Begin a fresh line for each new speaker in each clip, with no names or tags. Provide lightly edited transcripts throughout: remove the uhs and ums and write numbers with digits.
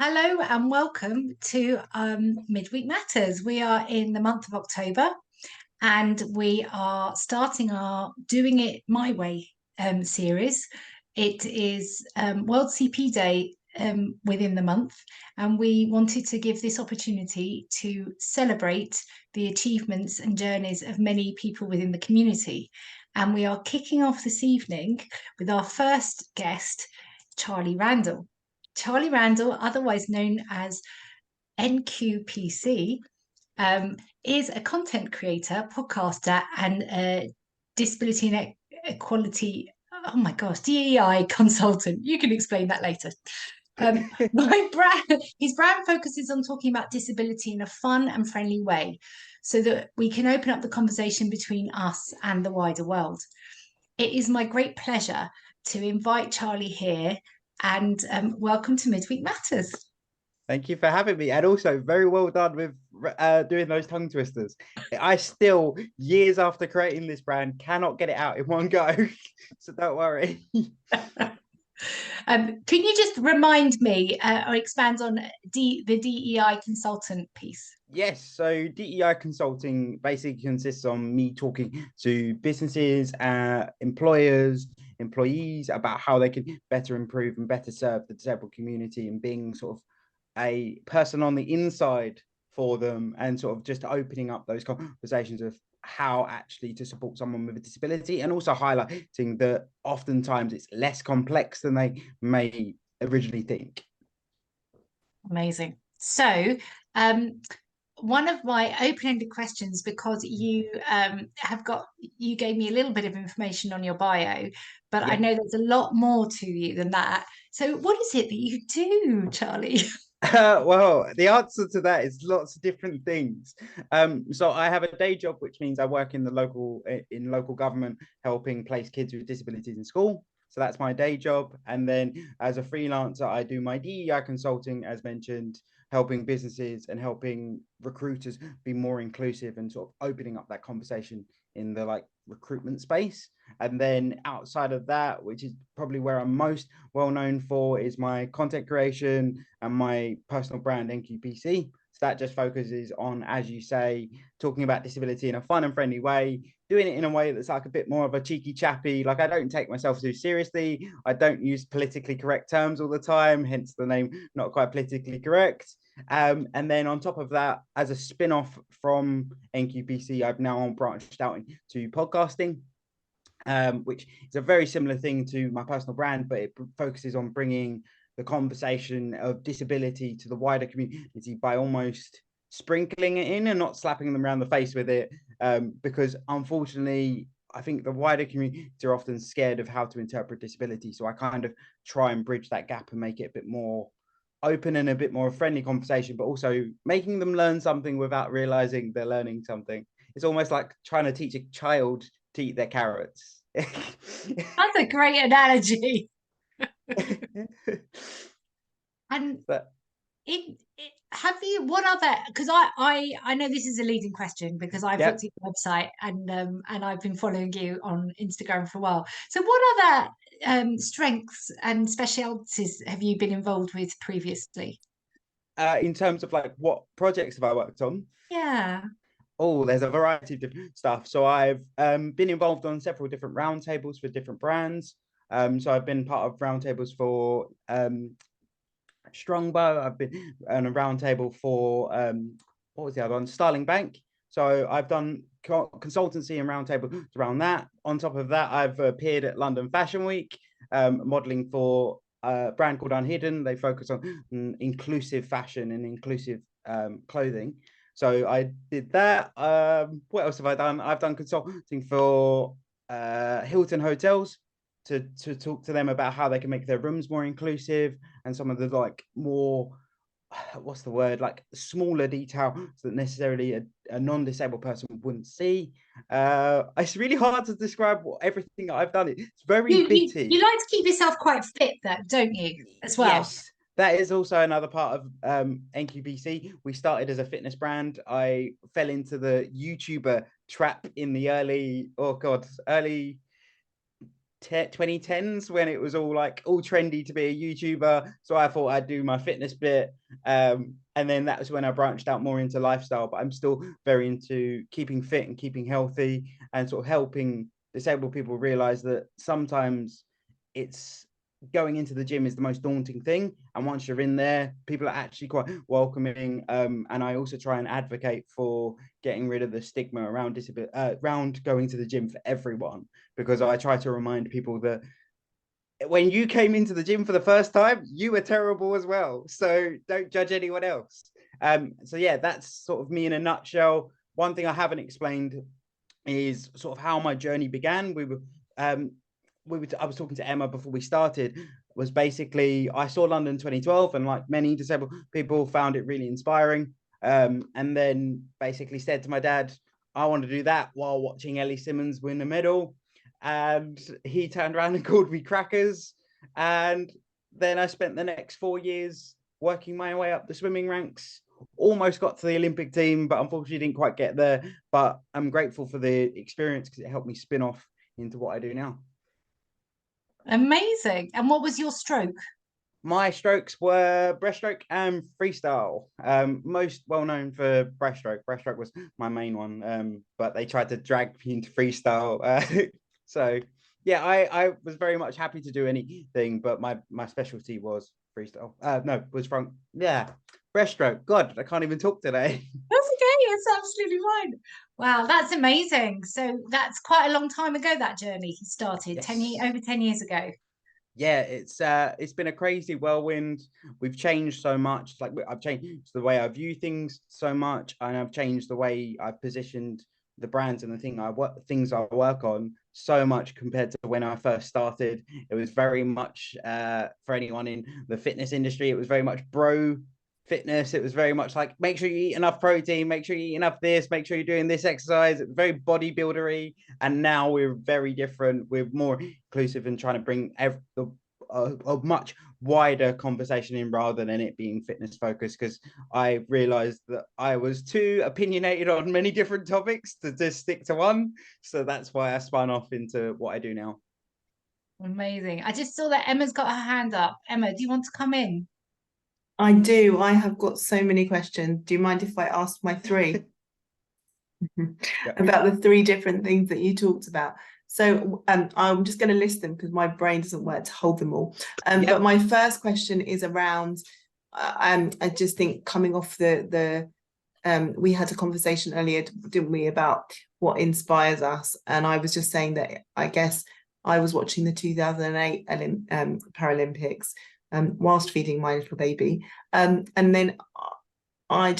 Hello and welcome to Midweek Matters. We are in the month of October and we are starting our Doing It My Way series. It is World CP Day within the month, and we wanted to give this opportunity to celebrate the achievements and journeys of many people within the community. And we are kicking off this evening with our first guest, Charlie Randell. Charlie Randell, otherwise known as NQPC, is a content creator, podcaster, and a disability and equality. Oh my gosh, DEI consultant. You can explain that later. His brand focuses on talking about disability in a fun and friendly way, so that we can open up the conversation between us and the wider world. It is my great pleasure to invite Charlie here and welcome to Midweek Matters.
Thank you for having me. And also, very well done with doing those tongue twisters. I still, years after creating this brand, cannot get it out in one go. So don't worry.
Can you just remind me or expand on the DEI consultant piece?
Yes, so DEI consulting basically consists on me talking to businesses, employers, employees about how they can better improve and better serve the disabled community, and being sort of a person on the inside for them, and sort of just opening up those conversations of how actually to support someone with a disability, and also highlighting that oftentimes it's less complex than they may originally think.
Amazing. So, one of my open-ended questions, because you gave me a little bit of information on your bio, but I
Yeah.
know there's a lot more to you than that. So, what is it that you do, Charlie?
Well, the answer to that is lots of different things. So I have a day job, which means I work in local government, helping place kids with disabilities in school. So that's my day job. And then as a freelancer, I do my DEI consulting, as mentioned, helping businesses and helping recruiters be more inclusive, and sort of opening up that conversation in the recruitment space. And then outside of that, which is probably where I'm most well known for, is my content creation and my personal brand NQPC. So that just focuses on, as you say, talking about disability in a fun and friendly way, doing it in a way that's like a bit more of a cheeky chappy. Like, I don't take myself too seriously. I don't use politically correct terms all the time, hence the name Not Quite Politically Correct. And then on top of that, as a spin-off from NQPC, I've now branched out into podcasting, which is a very similar thing to my personal brand, but it focuses on bringing the conversation of disability to the wider community by almost sprinkling it in and not slapping them around the face with it. Because unfortunately, I think the wider community are often scared of how to interpret disability. So I kind of try and bridge that gap and make it a bit more open and a bit more friendly conversation, but also making them learn something without realizing they're learning something. It's almost like trying to teach a child to eat their carrots.
That's a great analogy. And
But
have you what other, because I know this is a leading question because I've
yeah,
looked at your website and I've been following you on Instagram for a while. So what other strengths and specialities have you been involved with previously?
in terms of what projects have I worked on?
Yeah.
Oh, there's a variety of different stuff. So I've been involved on several different roundtables for different brands. So I've been part of roundtables for Strongbow. I've been on a roundtable for what was the other one? Starling Bank. So I've done consultancy and roundtable around that. On top of that, I've appeared at London Fashion Week, modeling for a brand called Unhidden. They focus on inclusive fashion and inclusive clothing. So I did that. What else have I done? I've done consulting for Hilton Hotels to talk to them about how they can make their rooms more inclusive, and some of the more what's the word, smaller detail that necessarily a non-disabled person wouldn't see. It's really hard to describe everything that I've done. It's very
You
bitty.
like to keep yourself quite fit though, don't you, as well?
Yes, that is also another part of NQBC. We started as a fitness brand. I fell into the YouTuber trap in the early 2010s when it was all like all trendy to be a YouTuber. So I thought I'd do my fitness bit. And then that was when I branched out more into lifestyle, but I'm still very into keeping fit and keeping healthy and sort of helping disabled people realize that sometimes it's going into the gym is the most daunting thing. And once you're in there, people are actually quite welcoming. And I also try and advocate for getting rid of the stigma around disability, around going to the gym for everyone, because I try to remind people that when you came into the gym for the first time, you were terrible as well. So don't judge anyone else. So yeah, that's sort of me in a nutshell. One thing I haven't explained is sort of how my journey began. I was talking to Emma before we started. Was basically I saw London 2012, and like many disabled people, found it really inspiring. And then basically said to my dad, "I want to do that," while watching Ellie Simmons win a medal. And he turned around and called me crackers. And then I spent the next 4 years working my way up the swimming ranks. Almost got to the Olympic team, but unfortunately didn't quite get there. But I'm grateful for the experience because it helped me spin off into what I do now.
Amazing. And what was your stroke?
My strokes were breaststroke and freestyle. Most well known for breaststroke. Breaststroke was my main one, but they tried to drag me into freestyle. So yeah, I was very much happy to do anything, but my specialty was freestyle. No, was front. Yeah, breaststroke. God, I can't even talk today.
That's okay. It's absolutely fine. Wow, that's amazing. So that's quite a long time ago that journey started,
Yes.
over 10 years ago.
Yeah, it's been a crazy whirlwind. We've changed so much. Like I've changed the way I view things so much, and I've changed the way I've positioned the brands and the things I work on so much compared to when I first started. It was very much for anyone in the fitness industry, it was very much bro fitness. It was very much like make sure you eat enough protein, make sure you eat enough this, make sure you're doing this exercise. It's very bodybuildery, and now we're very different. We're more inclusive and trying to bring a much wider conversation in rather than it being fitness focused, because I realized that I was too opinionated on many different topics to just stick to one. So that's why I spun off into what I do now.
Amazing. I just saw that Emma's got her hand up. Emma, do you want to come in?
I do. I have got so many questions. Do you mind if I ask my three
Yeah.
about the three different things that you talked about? So I'm just going to list them because my brain doesn't work to hold them all. But
Yep.
my first question is around, I just think coming off we had a conversation earlier, didn't we, about what inspires us? And I was just saying that I guess I was watching the 2008 Paralympics whilst feeding my little baby. And then I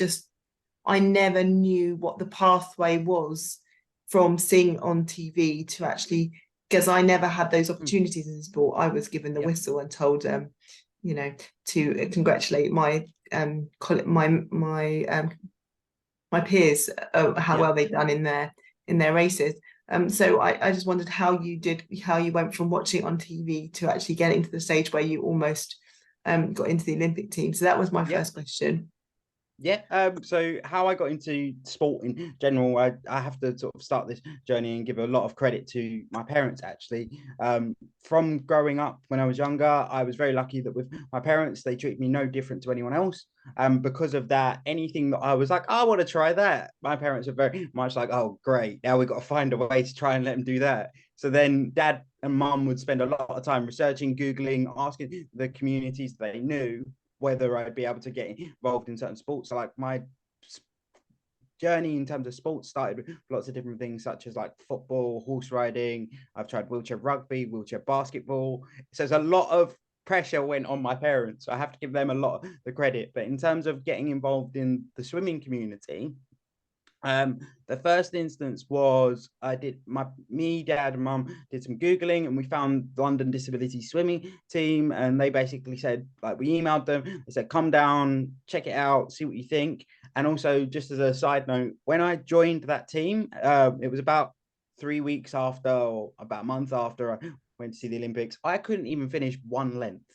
never knew what the pathway was from seeing on TV to actually, because I never had those opportunities in sport. I was given the
Yep.
whistle and told, to congratulate my my peers, how well
Yep.
they've done in their races. So I just wondered how you went from watching on TV to actually getting to the stage where you almost got into the Olympic team. So that was my
Yep.
first question.
Yeah. So how I got into sport in general, I have to sort of start this journey and give a lot of credit to my parents actually. From growing up when I was younger, I was very lucky that with my parents, they treat me no different to anyone else. Because of that, anything that I was like, I want to try that. My parents are very much like, oh, great. Now we've got to find a way to try and let them do that. So then dad and mum would spend a lot of time researching, Googling, asking the communities they knew whether I'd be able to get involved in certain sports. So like my journey in terms of sports started with lots of different things such as like football, horse riding. I've tried wheelchair rugby, wheelchair basketball. So there's a lot of pressure went on my parents. So I have to give them a lot of the credit. But in terms of getting involved in the swimming community, the first instance was me, dad, and mum did some Googling and we found London Disability Swimming Team. And they basically said, like, we emailed them, they said, come down, check it out, see what you think. And also, just as a side note, when I joined that team, it was about 3 weeks after, or about a month after I went to see the Olympics. I couldn't even finish one length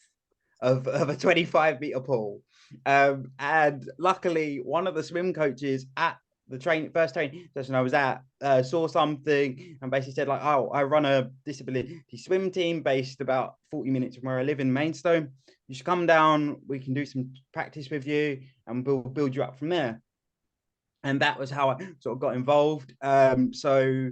of a 25-meter pool. And luckily, one of the swim coaches at first training session I was at, saw something and basically said like, oh, I run a disability swim team based about 40 minutes from where I live in Maidstone. You should come down. We can do some practice with you and we'll build you up from there. And that was how I sort of got involved. So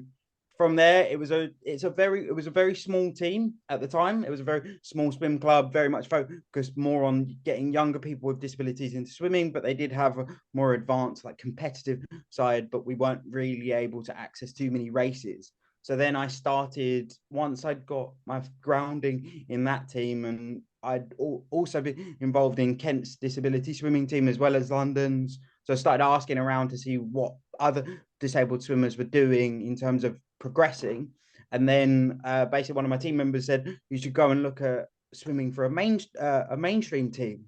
from there, it was a very small team at the time. It was a very small swim club, very much focused more on getting younger people with disabilities into swimming, but they did have a more advanced, like competitive side, but we weren't really able to access too many races. So then I started, once I'd got my grounding in that team, and I'd also been involved in Kent's disability swimming team as well as London's. So I started asking around to see what other disabled swimmers were doing in terms of progressing. And then basically one of my team members said, you should go and look at swimming for a mainstream team.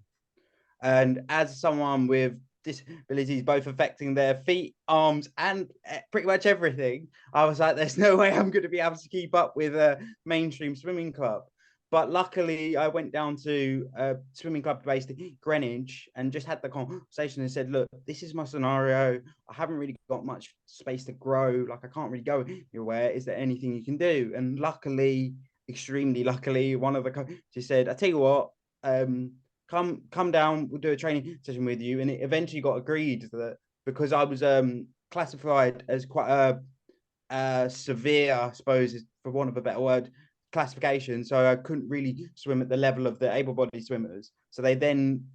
And as someone with disabilities both affecting their feet, arms, and pretty much everything, I was like, there's no way I'm going to be able to keep up with a mainstream swimming club. But luckily, I went down to a swimming club based in Greenwich and just had the conversation and said, look, this is my scenario. I haven't really got much space to grow. Like, I can't really go anywhere. Is there anything you can do? And luckily, extremely luckily, one of the coaches said, I tell you what, come down, we'll do a training session with you. And it eventually got agreed that because I was classified as quite a severe, I suppose, for want of a better word, classification, so I couldn't really swim at the level of the able-bodied swimmers. So they then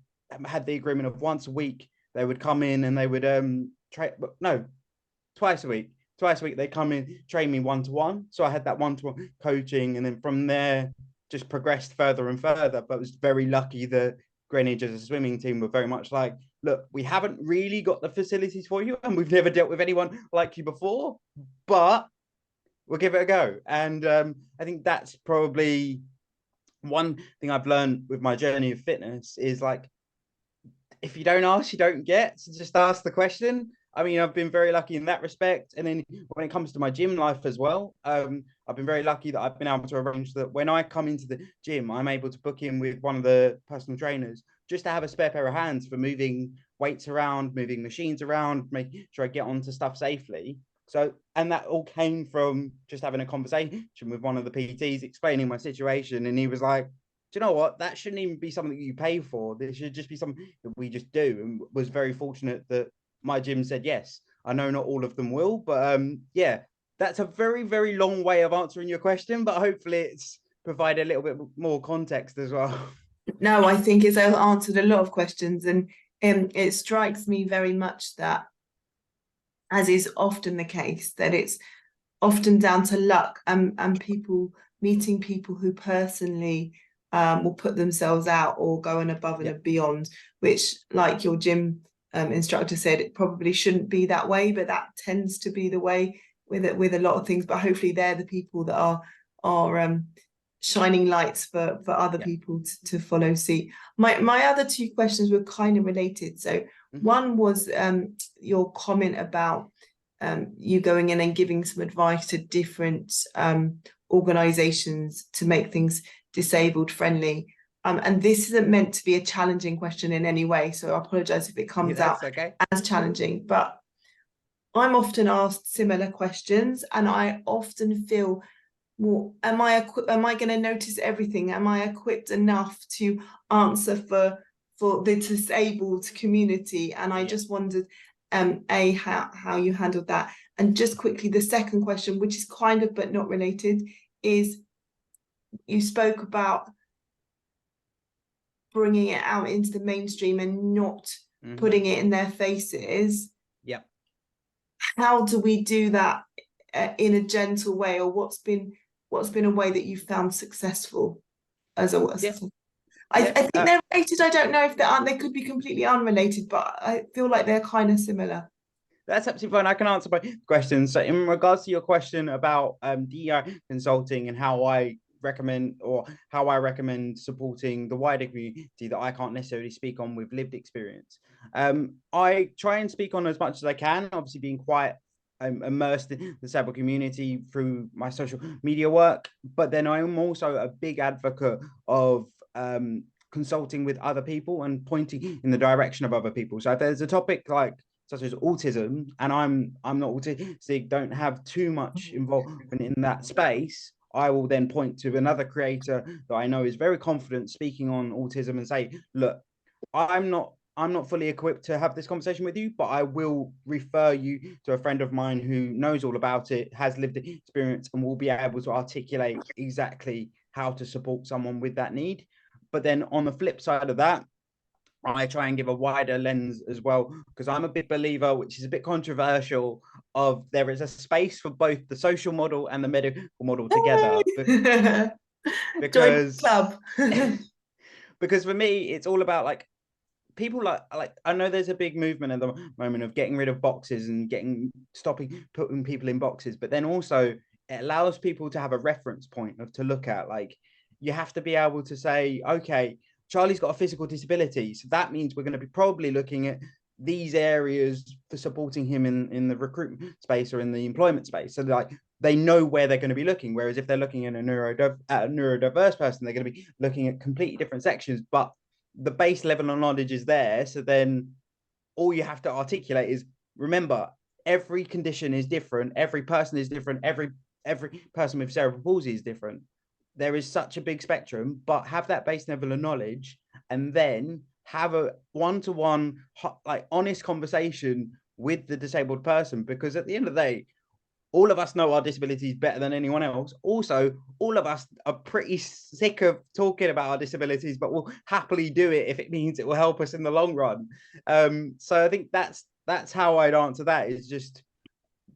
had the agreement of once a week they would come in and they would twice a week they come in, train me one-to-one. So I had that one-to-one coaching, and then from there just progressed further and further. But I was very lucky that Greenwich as a swimming team were very much like, look, we haven't really got the facilities for you and we've never dealt with anyone like you before, but we'll give it a go. And I think that's probably one thing I've learned with my journey of fitness is like, if you don't ask, you don't get. So just ask the question. I mean, I've been very lucky in that respect. And then when it comes to my gym life as well, I've been very lucky that I've been able to arrange that when I come into the gym, I'm able to book in with one of the personal trainers just to have a spare pair of hands for moving weights around, moving machines around, making sure I get onto stuff safely. So, and that all came from just having a conversation with one of the PTs, explaining my situation. And he was like, do you know what? That shouldn't even be something that you pay for. This should just be something that we just do. And was very fortunate that my gym said yes. I know not all of them will, but yeah, that's a very, very long way of answering your question, but hopefully it's provided a little bit more context as well.
No, I think it's answered a lot of questions, and it strikes me very much that, as is often the case, that it's often down to luck and people meeting people who personally will put themselves out or going above and beyond, which, like your gym instructor said, it probably shouldn't be that way, but that tends to be the way with a lot of things. But hopefully they're the people that are shining lights for other people to follow suit. My other two questions were kind of related. So one was your comment about you going in and giving some advice to different organizations to make things disabled friendly. And this isn't meant to be a challenging question in any way, so I apologize if it comes out as challenging, but I'm often asked similar questions and I often feel, well, am I going to notice everything? Am I equipped enough to answer for the disabled community? And I just wondered how you handled that. And just quickly, the second question, which is kind of but not related, is you spoke about bringing it out into the mainstream and not putting it in their faces.
Yeah.
How do we do that in a gentle way, or what's been a way that you found successful as a I think they're related. I don't know if they could be completely unrelated, but I feel like they're kind of similar.
That's absolutely fine. I can answer my questions. So in regards to your question about DEI consulting and how I recommend supporting the wider community that I can't necessarily speak on with lived experience. I try and speak on as much as I can, obviously being quite immersed in the disabled community through my social media work, but then I'm also a big advocate of consulting with other people and pointing in the direction of other people. So if there's a topic like such as autism, and I'm not autistic, don't have too much involvement in that space, I will then point to another creator that I know is very confident speaking on autism and say, look, I'm not fully equipped to have this conversation with you, but I will refer you to a friend of mine who knows all about it, has lived experience, and will be able to articulate exactly how to support someone with that need. But then on the flip side of that, I try and give a wider lens as well, because I'm a big believer, which is a bit controversial, of there is a space for both the social model and the medical model together.
Join the
Because
club.
because for me, it's all about like people like I know there's a big movement at the moment of getting rid of boxes and stopping putting people in boxes, but then also it allows people to have a reference point of to look at. Like you have to be able to say, okay, Charlie's got a physical disability, so that means we're going to be probably looking at these areas for supporting him in the recruitment space or in the employment space. So like they know where they're going to be looking. Whereas if they're looking at a neurodiverse person, they're going to be looking at completely different sections. But the base level of knowledge is there. So then all you have to articulate is, remember, every condition is different. Every person is different. Every person with cerebral palsy is different. There is such a big spectrum, but have that base level of knowledge and then have a one-to-one, like honest conversation with the disabled person. Because at the end of the day, all of us know our disabilities better than anyone else. Also, all of us are pretty sick of talking about our disabilities, but we'll happily do it if it means it will help us in the long run. So I think that's how I'd answer that, is just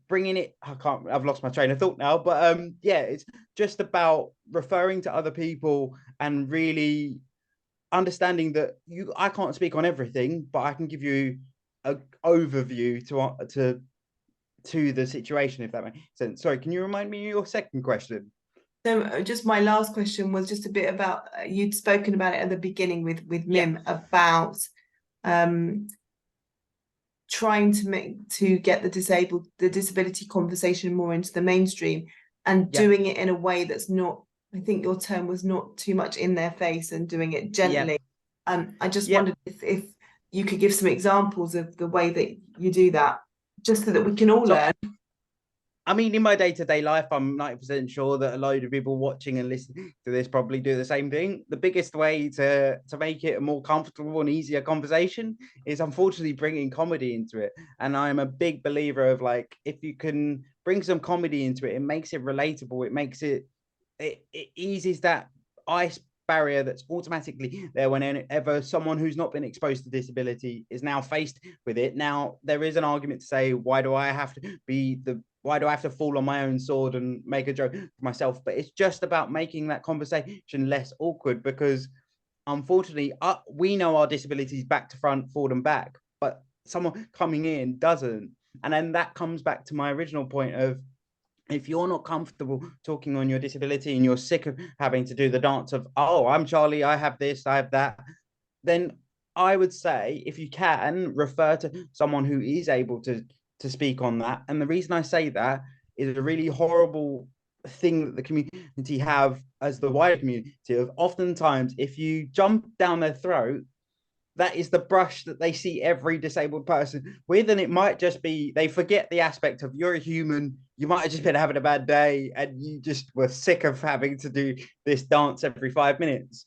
bringing it. I've lost my train of thought now, but yeah, it's just about referring to other people and really understanding that I can't speak on everything, but I can give you an overview to the situation, if that makes sense. Sorry, can you remind me of your second question?
So just my last question was just a bit about, you'd spoken about it at the beginning with Mim, about trying to get the disability conversation more into the mainstream and doing it in a way that's not, I think your term was, not too much in their face and doing it gently. I just wondered if you could give some examples of the way that you do that, just so that we can all learn.
I mean, in my day-to-day life, I'm 90% sure that a load of people watching and listening to this probably do the same thing. The biggest way to make it a more comfortable and easier conversation is unfortunately bringing comedy into it. And I'm a big believer of, like, if you can bring some comedy into it, it makes it relatable. It makes it eases that ice barrier that's automatically there whenever someone who's not been exposed to disability is now faced with it. Now, there is an argument to say, why do I have to fall on my own sword and make a joke for myself? But it's just about making that conversation less awkward, because unfortunately, we know our disabilities back to front, forward and back, but someone coming in doesn't. And then that comes back to my original point of, if you're not comfortable talking on your disability and you're sick of having to do the dance of, oh, I'm Charlie, I have this, I have that, then I would say, if you can, refer to someone who is able to speak on that. And the reason I say that is a really horrible thing that the community have as the wider community of, oftentimes, if you jump down their throat, that is the brush that they see every disabled person with. And it might just be, they forget the aspect of, you're a human, you might have just been having a bad day and you just were sick of having to do this dance every 5 minutes.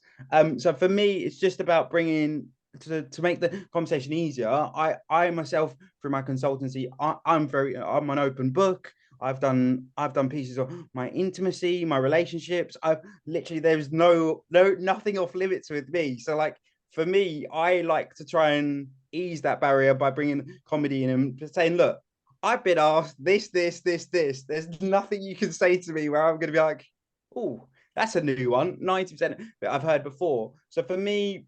So for me, it's just about bringing to make the conversation easier. I myself, through my consultancy, I'm an open book. I've done pieces of my intimacy, my relationships. I've literally, there's nothing off limits with me. So like, for me, I like to try and ease that barrier by bringing comedy in and saying, look, I've been asked this. There's nothing you can say to me where I'm going to be like, oh, that's a new one. 90% that I've heard before. So for me,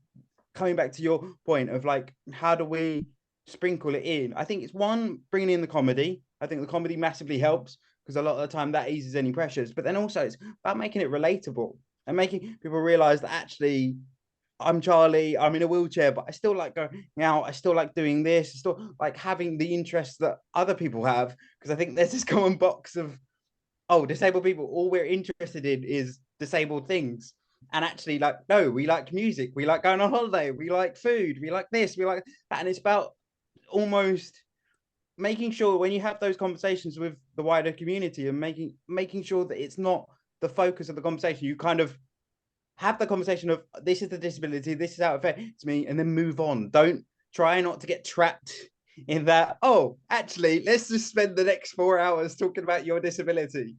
coming back to your point of like, how do we sprinkle it in? I think it's one, bringing in the comedy. I think the comedy massively helps, because a lot of the time that eases any pressures. But then also it's about making it relatable and making people realize that actually, I'm Charlie, I'm in a wheelchair, but I still like going out. I still like doing this. I still like having the interests that other people have. Because I think there's this common box of, oh, disabled people, all we're interested in is disabled things. And actually, like, no, we like music. We like going on holiday. We like food. We like this. We like that. And it's about almost making sure when you have those conversations with the wider community and making sure that it's not the focus of the conversation, you kind of have the conversation of this is the disability, this is how it affects me, and then move on. Don't try not to get trapped in that, oh, actually, let's just spend the next 4 hours talking about your disability.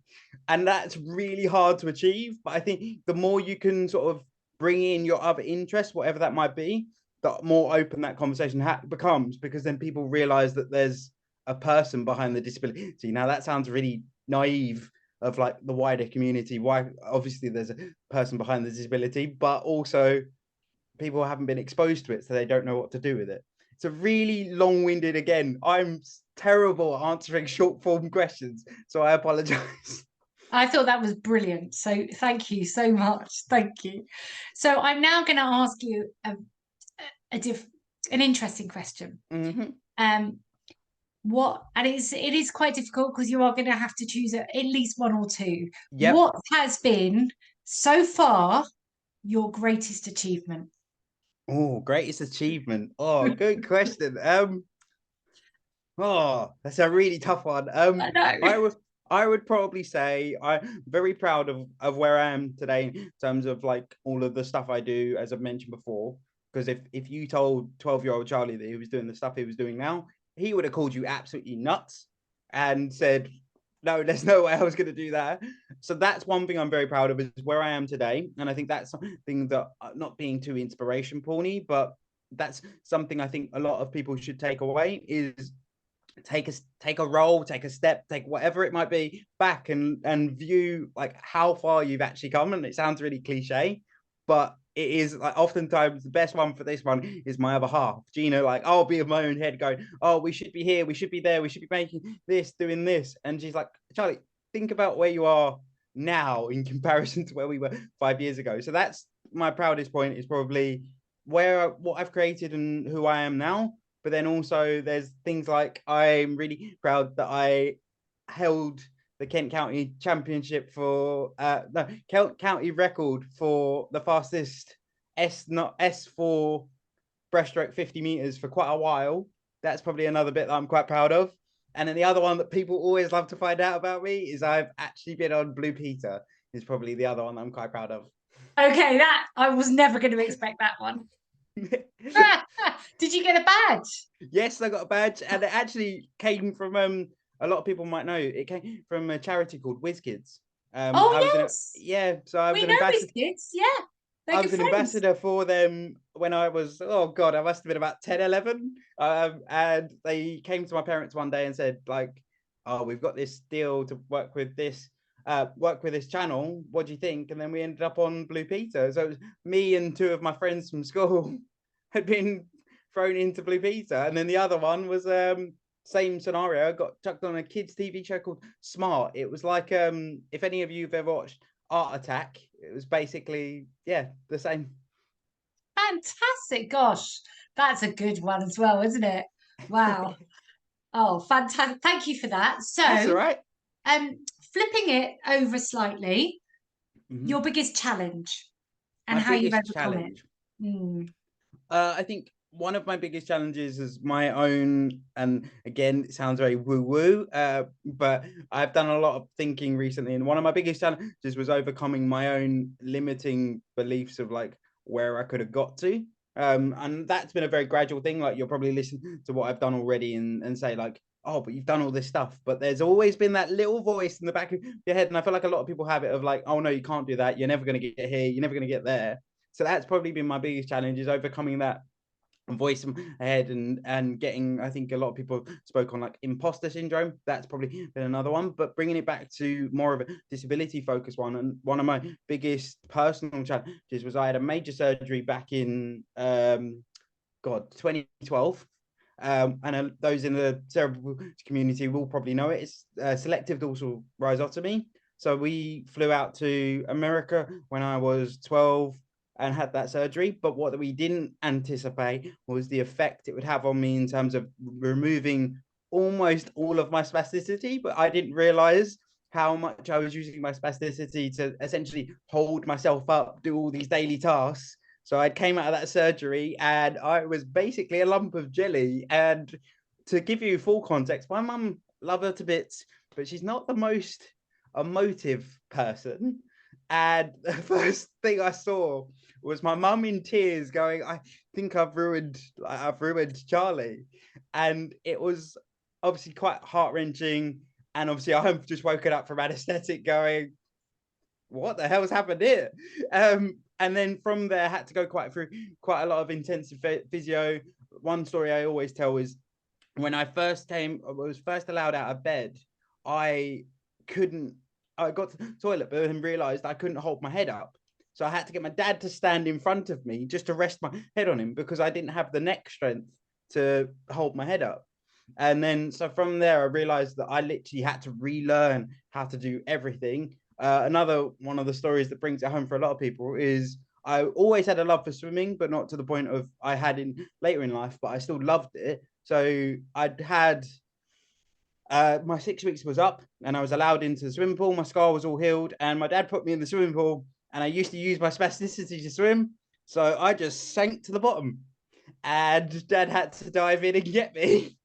And that's really hard to achieve. But I think the more you can sort of bring in your other interests, whatever that might be, the more open that conversation becomes, because then people realize that there's a person behind the disability. Now, that sounds really naive of like the wider community. Why? Obviously, there's a person behind the disability, but also people haven't been exposed to it, so they don't know what to do with it. It's a really long-winded. Again, I'm terrible at answering short-form questions, so I apologize.
I thought that was brilliant. So thank you so much. Thank you. So I'm now going to ask you an interesting question.
Mm-hmm.
And it is quite difficult because you are going to have to choose at least one or two.
Yep.
What has been so far your greatest achievement?
Oh, greatest achievement. Oh, good question. Oh, that's a really tough one.
I know.
I would probably say I'm very proud of where I am today in terms of like all of the stuff I do, as I've mentioned before. Because if you told 12-year-old Charlie that he was doing the stuff he was doing now, he would have called you absolutely nuts and said, no, there's no way I was going to do that. So that's one thing I'm very proud of, is where I am today. And I think that's something that, not being too inspiration porny, but that's something I think a lot of people should take away, is take a role, take a step, take whatever it might be back and view like how far you've actually come. And it sounds really cliche, but it is like oftentimes the best one for this one is my other half, Gina. Like, I'll be in my own head going, oh, we should be here, we should be there, we should be making this, doing this. And she's like, Charlie, think about where you are now in comparison to where we were 5 years ago. So that's my proudest point, is probably what I've created and who I am now. But then also there's things like I'm really proud that I held the Kent County Championship for no, Kent County record for the fastest S4 breaststroke 50 meters for quite a while. That's probably another bit that I'm quite proud of. And then the other one that people always love to find out about me is I've actually been on Blue Peter, is probably the other one that I'm quite proud of.
Okay, that I was never going to expect that one. Did you get a badge?
Yes, I got a badge, and it actually came from a lot of people might know it came from a charity called Whiz Kids.
Yes,
so I was
we
an
know
ambassador.
Kids. Yeah,
I was an ambassador for them when I was, oh God, I must have been about 10, 11. And they came to my parents one day and said, like, oh, we've got this deal to work with this channel. What do you think? And then we ended up on Blue Peter. So it was me and two of my friends from school had been thrown into Blue Peter. And then the other one was same scenario, got chucked on a kids TV show called Smart. It was like if any of you have ever watched Art Attack, it was basically the same.
Fantastic. Gosh, that's a good one as well, isn't it? Wow. Oh, fantastic. Thank you for that. So
that's all right.
Flipping it over slightly, your biggest challenge and how you've overcome it.
I think one of my biggest challenges is my own, and again, it sounds very woo-woo, but I've done a lot of thinking recently, and one of my biggest challenges was overcoming my own limiting beliefs of like where I could have got to. And that's been a very gradual thing. Like, you'll probably listen to what I've done already and say like, oh, but you've done all this stuff. But there's always been that little voice in the back of your head. And I feel like a lot of people have it of like, oh no, you can't do that. You're never going to get here. You're never going to get there. So that's probably been my biggest challenge, is overcoming that voice ahead and getting, I think a lot of people spoke on like imposter syndrome. That's probably been another one, but bringing it back to more of a disability focused one. And one of my biggest personal challenges was I had a major surgery back in 2012. And those in the cerebral community will probably know it. It's selective dorsal rhizotomy. So we flew out to America when I was 12 and had that surgery. But what we didn't anticipate was the effect it would have on me in terms of removing almost all of my spasticity. But I didn't realize how much I was using my spasticity to essentially hold myself up, do all these daily tasks. So I came out of that surgery and I was basically a lump of jelly. And to give you full context, my mum love her to bits, but she's not the most emotive person. And the first thing I saw was my mum in tears going, I think I've ruined Charlie. And it was obviously quite heart-wrenching. And obviously I've just woken up from anesthetic going, what the hell's happened here? And then from there, I had to go through quite a lot of intensive physio. One story I always tell is when I was first allowed out of bed, I got to the toilet, but then realized I couldn't hold my head up. So I had to get my dad to stand in front of me just to rest my head on him because I didn't have the neck strength to hold my head up. And then, so from there, I realized that I literally had to relearn how to do everything. Another one of the stories that brings it home for a lot of people is I always had a love for swimming, but not to the point of I had in later in life, but I still loved it. So I'd had my 6 weeks was up and I was allowed into the swimming pool. My scar was all healed and my dad put me in the swimming pool and I used to use my spasticity to swim. So I just sank to the bottom and dad had to dive in and get me.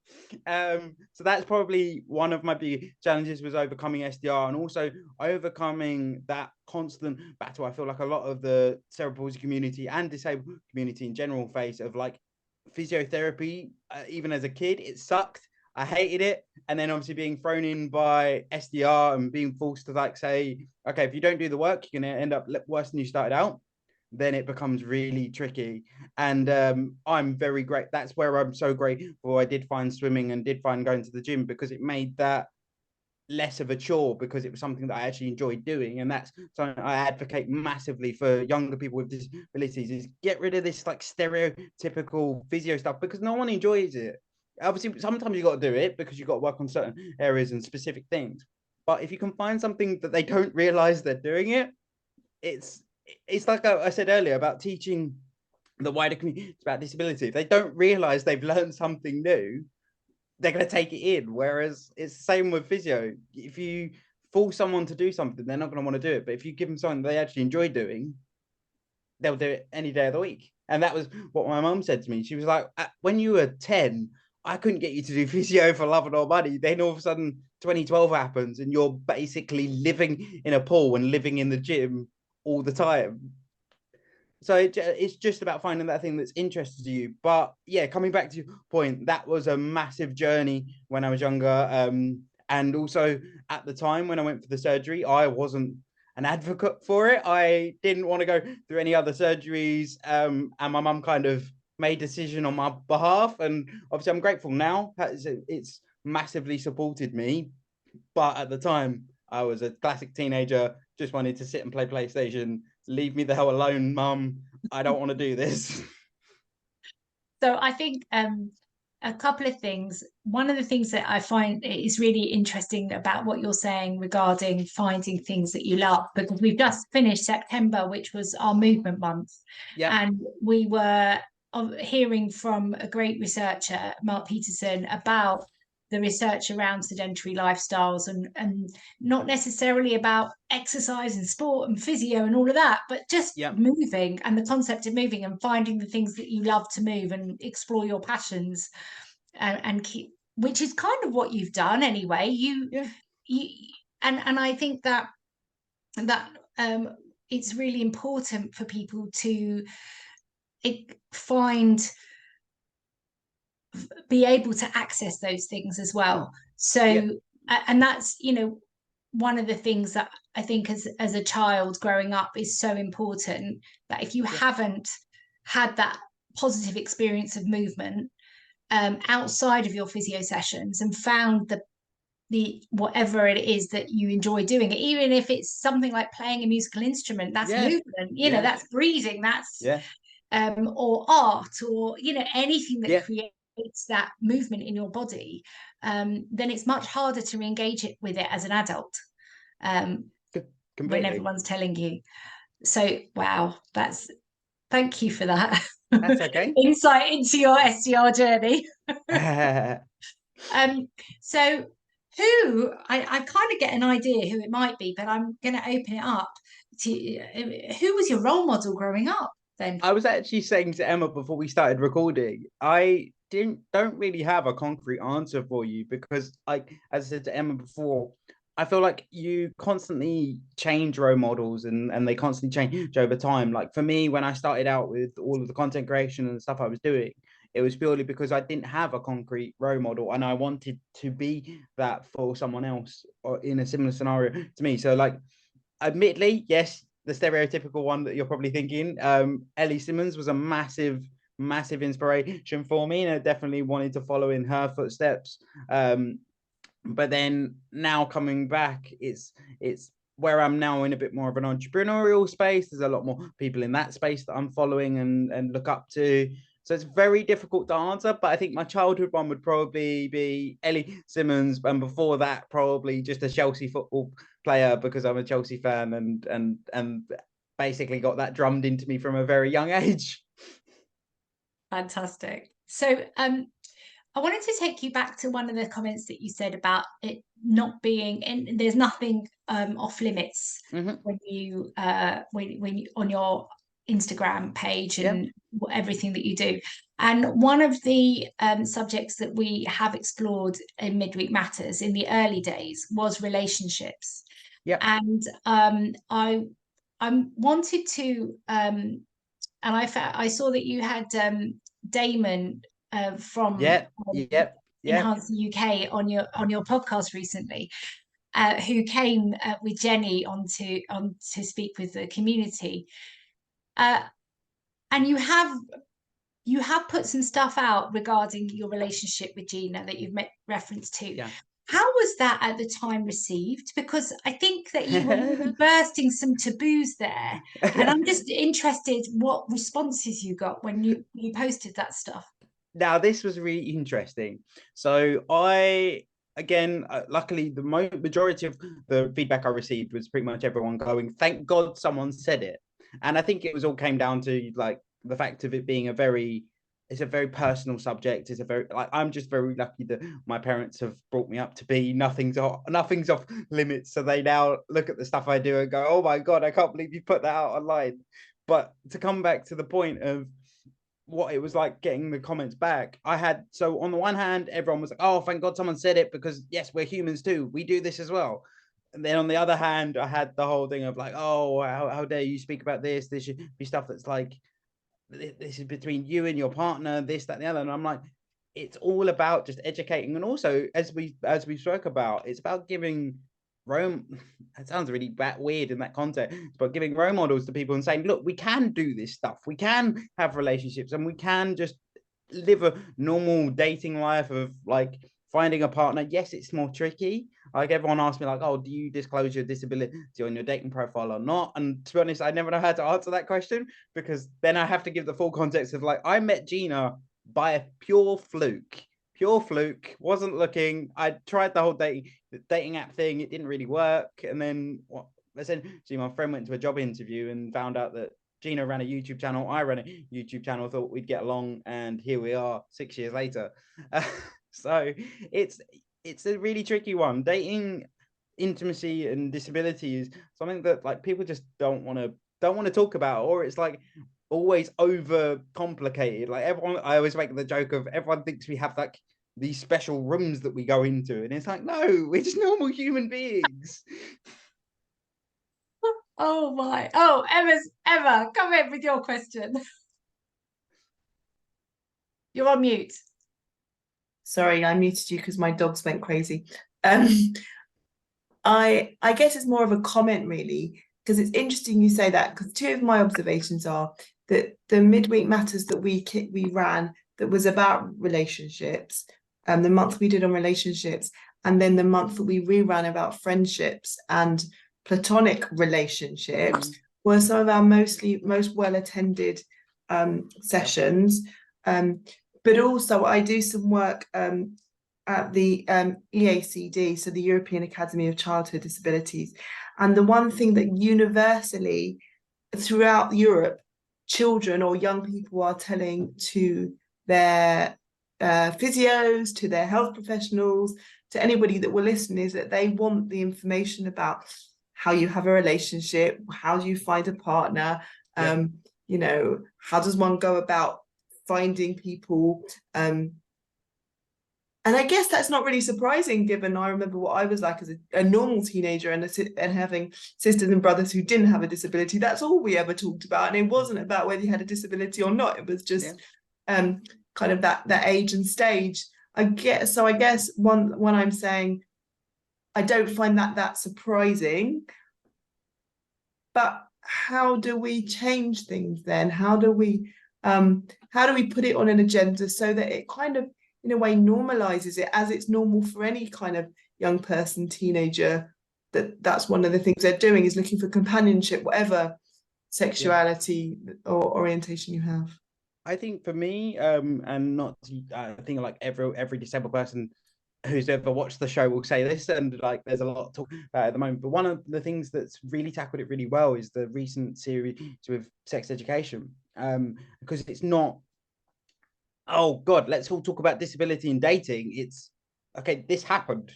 So that's probably one of my big challenges was overcoming SDR and also overcoming that constant battle. I feel like a lot of the cerebral palsy community and disabled community in general face of like physiotherapy, even as a kid, it sucked. I hated it. And then obviously being thrown in by SDR and being forced to like say, okay, if you don't do the work, you're going to end up worse than you started out. Then it becomes really tricky. And I'm very great. That's where I'm so grateful I did find swimming and did find going to the gym because it made that less of a chore because it was something that I actually enjoyed doing. And that's something I advocate massively for younger people with disabilities is get rid of this like stereotypical physio stuff because no one enjoys it. Obviously, sometimes you got to do it because you got to work on certain areas and specific things. But if you can find something that they don't realize they're doing it, it's like I said earlier about teaching the wider community about disability. If they don't realize they've learned something new, they're going to take it in. Whereas it's the same with physio. If you force someone to do something, they're not going to want to do it. But if you give them something they actually enjoy doing, they'll do it any day of the week. And that was what my mum said to me. She was like, when you were 10, I couldn't get you to do physio for love or money. Then all of a sudden 2012 happens and you're basically living in a pool and living in the gym all the time. So it's just about finding that thing that's interested you. But yeah, coming back to your point, that was a massive journey when I was younger. And also at the time when I went for the surgery, I wasn't an advocate for it. I didn't want to go through any other surgeries. And my mum kind of made a decision on my behalf. And obviously I'm grateful now. It's massively supported me. But at the time, I was a classic teenager, just wanted to sit and play PlayStation. Leave me the hell alone, mum. I don't want to do this.
So I think a couple of things. One of the things that I find is really interesting about what you're saying regarding finding things that you love, because we've just finished September, which was our movement month.
Yeah.
And we were hearing from a great researcher, Mark Peterson, about the research around sedentary lifestyles and not necessarily about exercise and sport and physio and all of that, but just moving and the concept of moving and finding the things that you love to move and explore your passions and keep, which is kind of what you've done anyway. You and I think that it's really important for people to be able to access those things as well. So and that's, you know, one of the things that I think as a child growing up is so important, that if you haven't had that positive experience of movement outside of your physio sessions and found the whatever it is that you enjoy doing it, even if it's something like playing a musical instrument, that's movement, you know, that's breathing, that's or art, or, you know, anything that creates that movement in your body, then it's much harder to re-engage it with it as an adult when everyone's telling you. So wow, thank you for that.
That's okay.
Insight into your SDR journey. So who I kind of get an idea who it might be, but I'm going to open it up to who was your role model growing up then?
I was actually saying to Emma before we started recording, I don't really have a concrete answer for you, because, like, as I said to Emma before, I feel like you constantly change role models, and they constantly change over time. Like for me, when I started out with all of the content creation and the stuff I was doing, it was purely because I didn't have a concrete role model, and I wanted to be that for someone else or in a similar scenario to me. So, like, admittedly, yes, the stereotypical one that you're probably thinking, Ellie Simmons was a massive inspiration for me, and I definitely wanted to follow in her footsteps. But then now coming back, it's where I'm now in a bit more of an entrepreneurial space. There's a lot more people in that space that I'm following and look up to. So it's very difficult to answer, but I think my childhood one would probably be Ellie Simmons, and before that, probably just a Chelsea football player, because I'm a Chelsea fan, and basically got that drummed into me from a very young age.
Fantastic. So I wanted to take you back to one of the comments that you said about it not being, and there's nothing off limits when you on your Instagram page and everything that you do. And one of the subjects that we have explored in Midweek Matters in the early days was relationships. And I wanted to and I saw that you had Damon from Enhance the UK on your podcast recently, who came with Jenny on to speak with the community, and you have put some stuff out regarding your relationship with Gina that you've made reference to. How was that at the time received? Because I think that you were really bursting some taboos there, and I'm just interested what responses you got when you posted that stuff.
Now, this was really interesting. So again, luckily, the majority of the feedback I received was pretty much everyone going, "Thank God someone said it." And I think it was all came down to, like, the fact of it being it's a very personal subject. It's a very, like, I'm just very lucky that my parents have brought me up to be nothing's off limits. So they now look at the stuff I do and go, "Oh my God, I can't believe you put that out online." But to come back to the point of what it was like getting the comments back, so on the one hand, everyone was like, "Oh, thank God someone said it, because yes, we're humans too. We do this as well." And then on the other hand, I had the whole thing of like, "Oh, how dare you speak about this? This should be stuff that's like, this is between you and your partner, this, that, and the other." And I'm like, it's all about just educating. And also, as we spoke about, it's about giving it sounds really weird in that context, but giving role models to people and saying, look, we can do this stuff. We can have relationships, and we can just live a normal dating life of, like, finding a partner. Yes, it's more tricky. Like, everyone asks me, like, "Oh, do you disclose your disability on your dating profile or not?" And to be honest, I never know how to answer that question, because then I have to give the full context of, like, I met Gina by a pure fluke, wasn't looking. I tried the whole dating app thing. It didn't really work. And then essentially my friend went to a job interview and found out that Gina ran a YouTube channel. I ran a YouTube channel, thought we'd get along, and here we are 6 years later. So it's a really tricky one. Dating, intimacy, and disability is something that, like, people just don't want to talk about, or it's like always over complicated. Like, I always make the joke of, everyone thinks we have like these special rooms that we go into, and it's like, no, we're just normal human beings.
Oh my! Oh, Emma, come in with your question. You're on mute.
Sorry, I muted you because my dogs went crazy. I guess it's more of a comment, really, because it's interesting you say that, because two of my observations are that the Midweek Matters that we ran, that was about relationships, the month we did on relationships, and then the month that we reran about friendships and platonic relationships, were some of our most well attended sessions. But also, I do some work at the EACD, so the European Academy of Childhood Disabilities. And the one thing that universally throughout Europe, children or young people are telling to their physios, to their health professionals, to anybody that will listen, is that they want the information about how you have a relationship, how do you find a partner, you know, how does one go about finding people. And I guess that's not really surprising, given I remember what I was like as a normal teenager, and having sisters and brothers who didn't have a disability. That's all we ever talked about, and it wasn't about whether you had a disability or not. It was just kind of that age and stage. I guess when I'm saying I don't find that surprising, but how do we change things then? How do we put it on an agenda so that it kind of, in a way, normalizes it as it's normal for any kind of young person, teenager, that's one of the things they're doing, is looking for companionship, whatever sexuality or orientation you have.
I think for me, and not, I think like every disabled person who's ever watched the show will say this, and like there's a lot to talk about at the moment. But one of the things that's really tackled it really well is the recent series with sex education, because it's not, oh God, let's all talk about disability and dating. It's okay, this happened.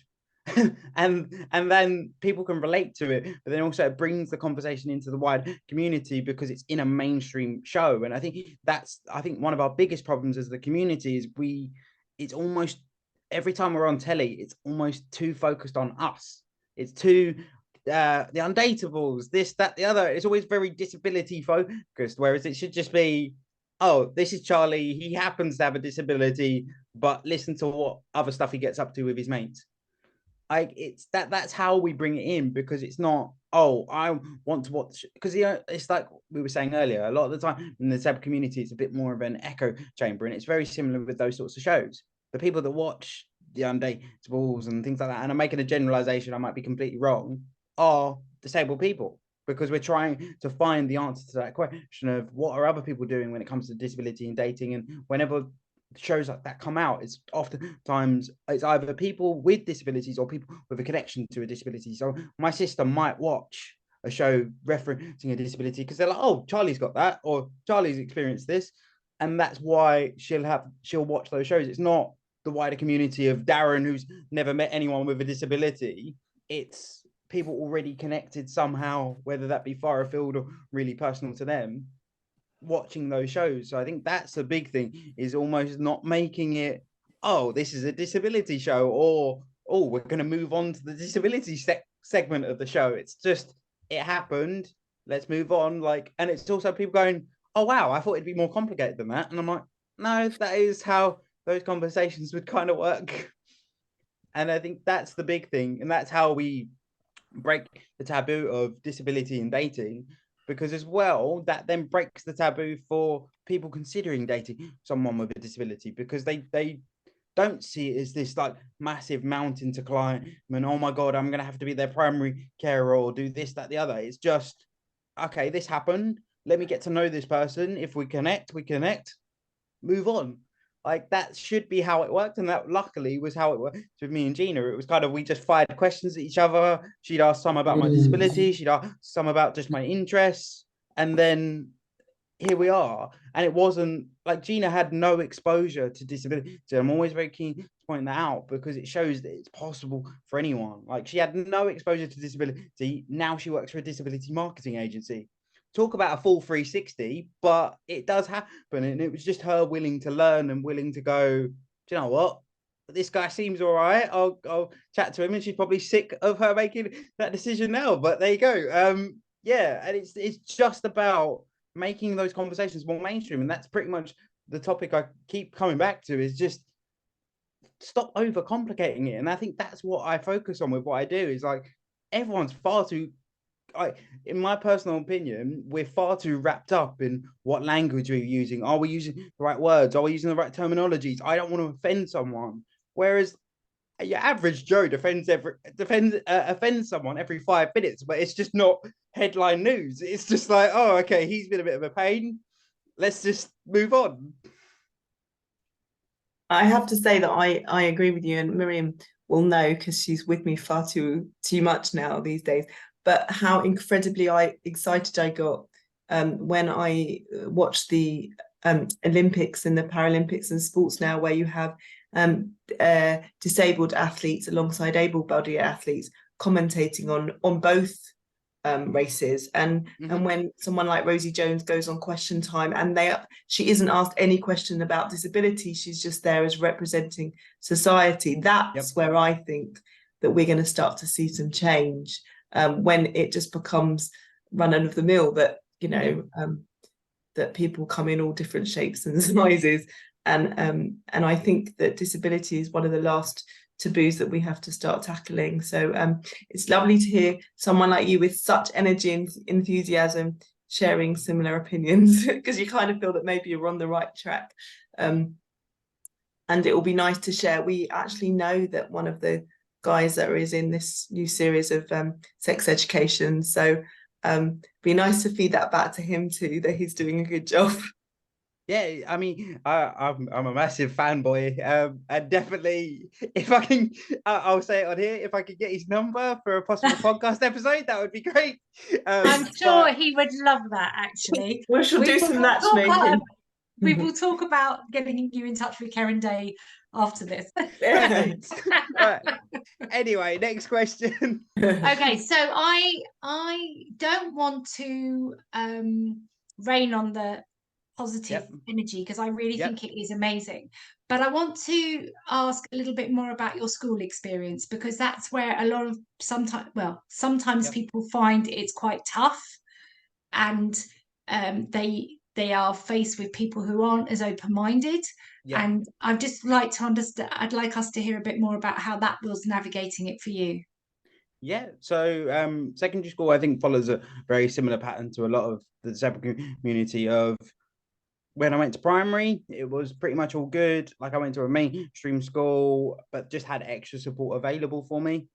and then people can relate to it, but then also it brings the conversation into the wide community because it's in a mainstream show. And I think one of our biggest problems as the community is it's almost every time we're on telly, it's almost too focused on us. It's too the undateables, this, that, the other. It's always very disability focused, whereas it should just be, oh, this is Charlie, he happens to have a disability, but listen to what other stuff he gets up to with his mates. Like it's that's how we bring it in, because it's not, oh, I want to watch, because it's like we were saying earlier, a lot of the time in the disabled community it's a bit more of an echo chamber, and it's very similar with those sorts of shows. The people that watch the undateables and things like that, and I'm making a generalization, I might be completely wrong, are disabled people, because we're trying to find the answer to that question of what are other people doing when it comes to disability and dating. And whenever shows like that come out, it's oftentimes it's either people with disabilities or people with a connection to a disability. So my sister might watch a show referencing a disability because they're like, oh, Charlie's got that, or Charlie's experienced this, and that's why she'll watch those shows. It's not the wider community of Darren who's never met anyone with a disability. It's people already connected somehow, whether that be far afield or really personal to them, watching those shows. So I think that's the big thing, is almost not making it, oh, this is a disability show, or oh, we're going to move on to the disability segment of the show. It's just, it happened, let's move on. Like, and it's also people going, oh wow, I thought it'd be more complicated than that. And I'm like, no, that is how those conversations would kind of work. And I think that's the big thing, and that's how we break the taboo of disability and dating, because as well that then breaks the taboo for people considering dating someone with a disability, because they don't see it as this like massive mountain to climb, and oh my God, I'm gonna have to be their primary carer or do this, that, the other. It's just, okay, this happened, let me get to know this person. If we connect, move on. Like that should be how it worked, and that luckily was how it worked with me and Gina. It was kind of, we just fired questions at each other. She'd ask some about my disability, she'd ask some about just my interests, and then here we are. And it wasn't like Gina had no exposure to disability. So I'm always very keen to point that out, because it shows that it's possible for anyone. Like she had no exposure to disability. Now she works for a disability marketing agency. Talk about a full 360, but it does happen. And it was just her willing to learn and willing to go, do you know what? This guy seems all right. I'll chat to him. And she's probably sick of her making that decision now, but there you go. Yeah. And it's just about making those conversations more mainstream. And that's pretty much the topic I keep coming back to, is just stop overcomplicating it. And I think that's what I focus on with what I do, is like, everyone's far too, in my personal opinion, we're far too wrapped up in what language we're using. Are we using the right words? Are we using the right terminologies? I don't want to offend someone. Whereas your average Joe offends someone every 5 minutes, but it's just not headline news. It's just like, oh, okay, he's been a bit of a pain, let's just move on.
I have to say that I agree with you, and Miriam will know because she's with me far too much now these days, but how incredibly excited I got when I watched the Olympics and the Paralympics and sports now, where you have disabled athletes alongside able-bodied athletes commentating on both races, and
Mhm.
when someone like Rosie Jones goes on Question Time and she isn't asked any question about disability, she's just there as representing society. That's
Yep.
where I think that we're going to start to see some change, when it just becomes run of the mill that that people come in all different shapes and sizes, and I think that disability is one of the last taboos that we have to start tackling. So it's lovely to hear someone like you with such energy and enthusiasm sharing similar opinions, because you kind of feel that maybe you're on the right track. And it will be nice to share. We actually know that one of the guys that is in this new series of sex education, so be nice to feed that back to him too, that he's doing a good job.
Yeah, I mean, I'm a massive fanboy, and definitely, if I can, I'll say it on here. If I could get his number for a possible podcast episode, that would be great.
I'm sure he would love that. Actually,
We shall do some matchmaking.
We will talk about getting you in touch with Karen Day after this.
Right. Anyway, next question.
Okay, so I don't want to rain on the positive energy, because I really think it is amazing. But I want to ask a little bit more about your school experience, because that's where a lot of sometimes people find it's quite tough, and they are faced with people who aren't as open-minded. And I'd just like to understand, I'd like us to hear a bit more about how that was navigating it for you.
Yeah, so secondary school, I think, follows a very similar pattern to a lot of the disabled community. Of when I went to primary, it was pretty much all good. Like, I went to a mainstream school, but just had extra support available for me.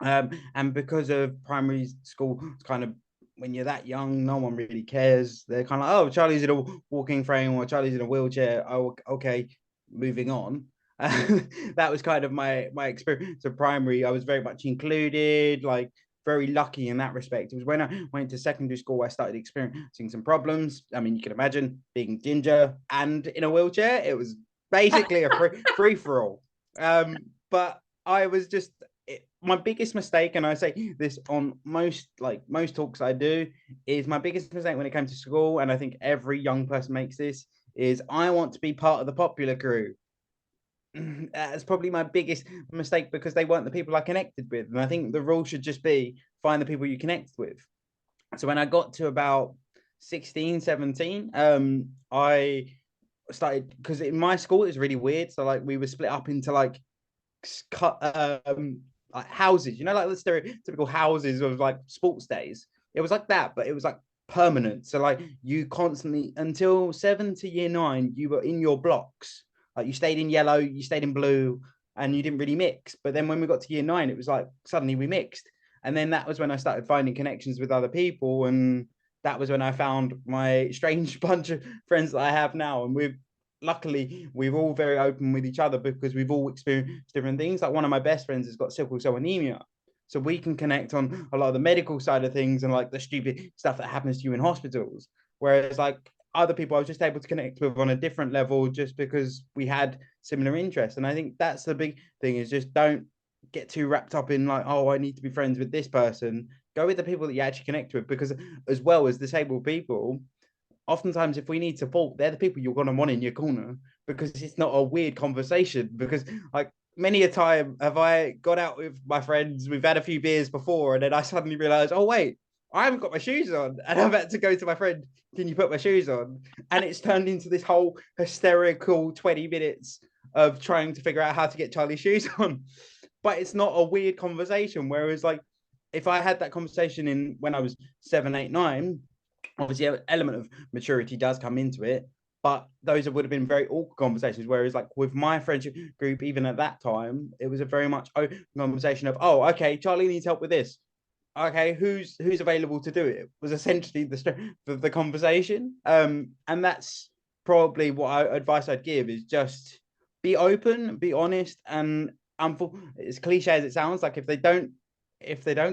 And because of primary school, it's kind of, when you're that young, no one really cares. They're kind of like, oh, Charlie's in a walking frame, or Charlie's in a wheelchair. Oh, okay, moving on. That was kind of my experience of primary. I was very much included, like very lucky in that respect. It was when I went to secondary school I started experiencing some problems. I mean, you can imagine being ginger and in a wheelchair. It was basically a free for all. But I was just my biggest mistake, and I say this on most talks I do, is my biggest mistake when it came to school, and I think every young person makes this, is I want to be part of the popular crew. That's probably my biggest mistake, because they weren't the people I connected with. And I think the rule should just be find the people you connect with. So when I got to about 16, 17, I started, because in my school it was really weird. So like we were split up into like houses, like the stereotypical houses of like sports days. It was like that, but it was like permanent. So like you constantly, until 7 to year 9, you were in your blocks. Like you stayed in yellow, you stayed in blue, and you didn't really mix. But then when we got to year 9, it was like suddenly we mixed. And then that was when I started finding connections with other people. And that was when I found my strange bunch of friends that I have now. And luckily, we're all very open with each other, because we've all experienced different things. Like one of my best friends has got sickle cell anemia. So we can connect on a lot of the medical side of things and like the stupid stuff that happens to you in hospitals. Whereas like other people I was just able to connect with on a different level, just because we had similar interests. And I think that's the big thing, is just don't get too wrapped up in like, oh, I need to be friends with this person. Go with the people that you actually connect with, because as well as disabled people, oftentimes if we need support, they're the people you're going to want in your corner, because it's not a weird conversation. Because like many a time have I got out with my friends, we've had a few beers before, and then I suddenly realize, oh wait, I haven't got my shoes on, and I'm about to go to my friend, can you put my shoes on? And it's turned into this whole hysterical 20 minutes of trying to figure out how to get Charlie's shoes on. But it's not a weird conversation. Whereas like if I had that conversation in when I was 7, 8, 9, obviously an element of maturity does come into it, but those would have been very awkward conversations. Whereas like with my friendship group, even at that time, it was a very much open conversation of, oh, okay, Charlie needs help with this. Okay, who's available to do it, was essentially the conversation. And that's probably what advice I'd give, is just be open, be honest, and as cliche as it sounds, like if they don't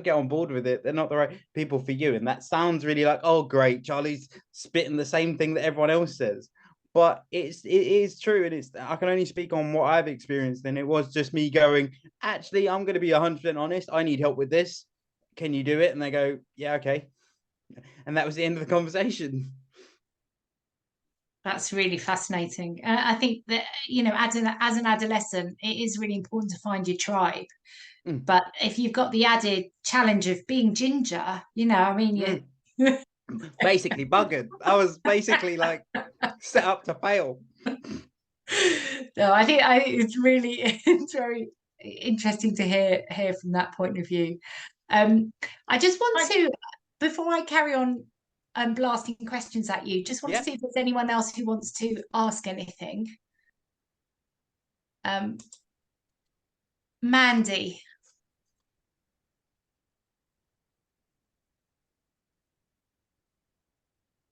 get on board with it, they're not the right people for you. And that sounds really like, oh great, Charlie's spitting the same thing that everyone else says. But it is true, and I can only speak on what I've experienced. And it was just me going, actually, I'm going to be 100% honest. I need help with this. can you do it? And they go, yeah, okay. And that was the end of the conversation.
That's really fascinating. I think that, you know, as an adolescent, it is really important to find your tribe.
Mm.
But if you've got the added challenge of being ginger, you know, I mean, you
basically buggered. I was basically like set up to fail.
No, I it's really it's very interesting to hear from that point of view. I just want to, before I carry on blasting questions at you, just want to
Yeah.
see if there's anyone else who wants to ask anything. Mandy.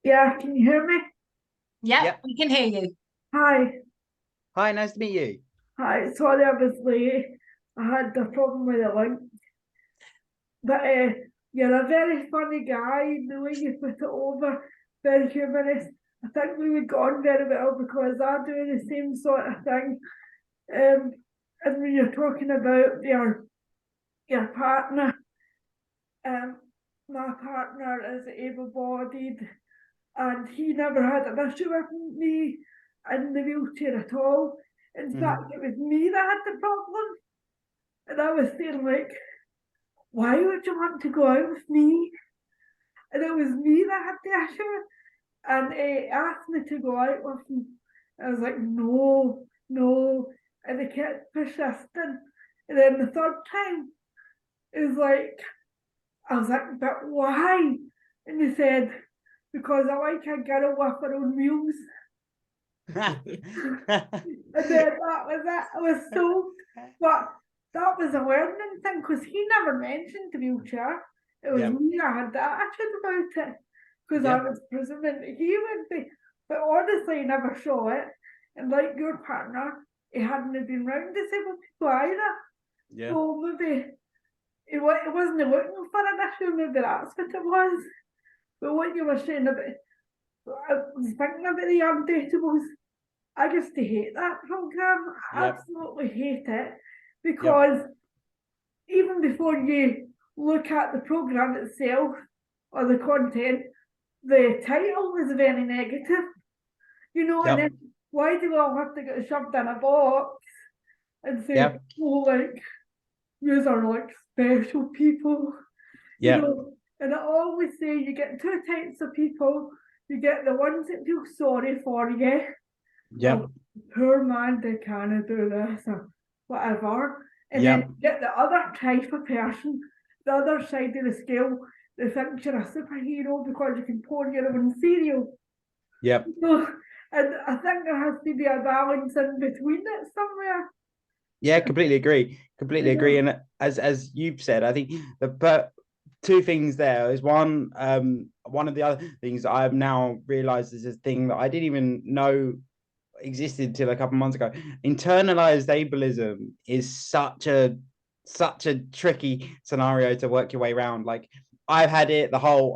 Yeah, can you hear me?
Yeah,
Yep.
we can hear you.
Hi.
Hi, nice to meet you.
Hi, sorry I was late. I had the problem with the link. But you're a very funny guy, the way you put it over, very humorous. I think we would go on very well because I do the same sort of thing. And when you're talking about your partner, my partner is able-bodied and he never had an issue with me in the wheelchair at all. In fact, it was me that had the problem. And I was saying, like, why would you want to go out with me? And it was me that had the issue. And he asked me to go out with him. I was like, no, no. And he kept persisting. And then the third time, it was like, I was like, but why? And he said, because I like a girl with her own wheels. And then that was it. I was so, but that was a learning thing because he never mentioned the wheelchair. It was me that had the attitude about it because I was presuming he would be, but honestly, he never saw it. And like your partner, he hadn't been round disabled people either.
Yeah.
So maybe he wasn't looking for an issue. Maybe that's what it was. But what you were saying about, I was thinking about the Undateables. I used to hate that program. I absolutely hate it because even before you look at the program itself or the content, the title was very negative. You know, and then why do we all have to get shoved in a box and say, oh, like, you are like special people? You know, and I always say you get two types of people. You get the ones that feel sorry for you. Oh, poor man, they can't do this or whatever. And then you get the other type of person, the other side of the scale, that thinks you're a superhero because you can pour your own cereal. So, and I think there has to be a balance in between it somewhere.
Yeah, completely agree. Completely agree. And as you've said, I think the two things there is one of the other things I've now realized is a thing that I didn't even know existed till a couple of months ago. Internalized ableism is such a tricky scenario to work your way around. Like I've had it the whole,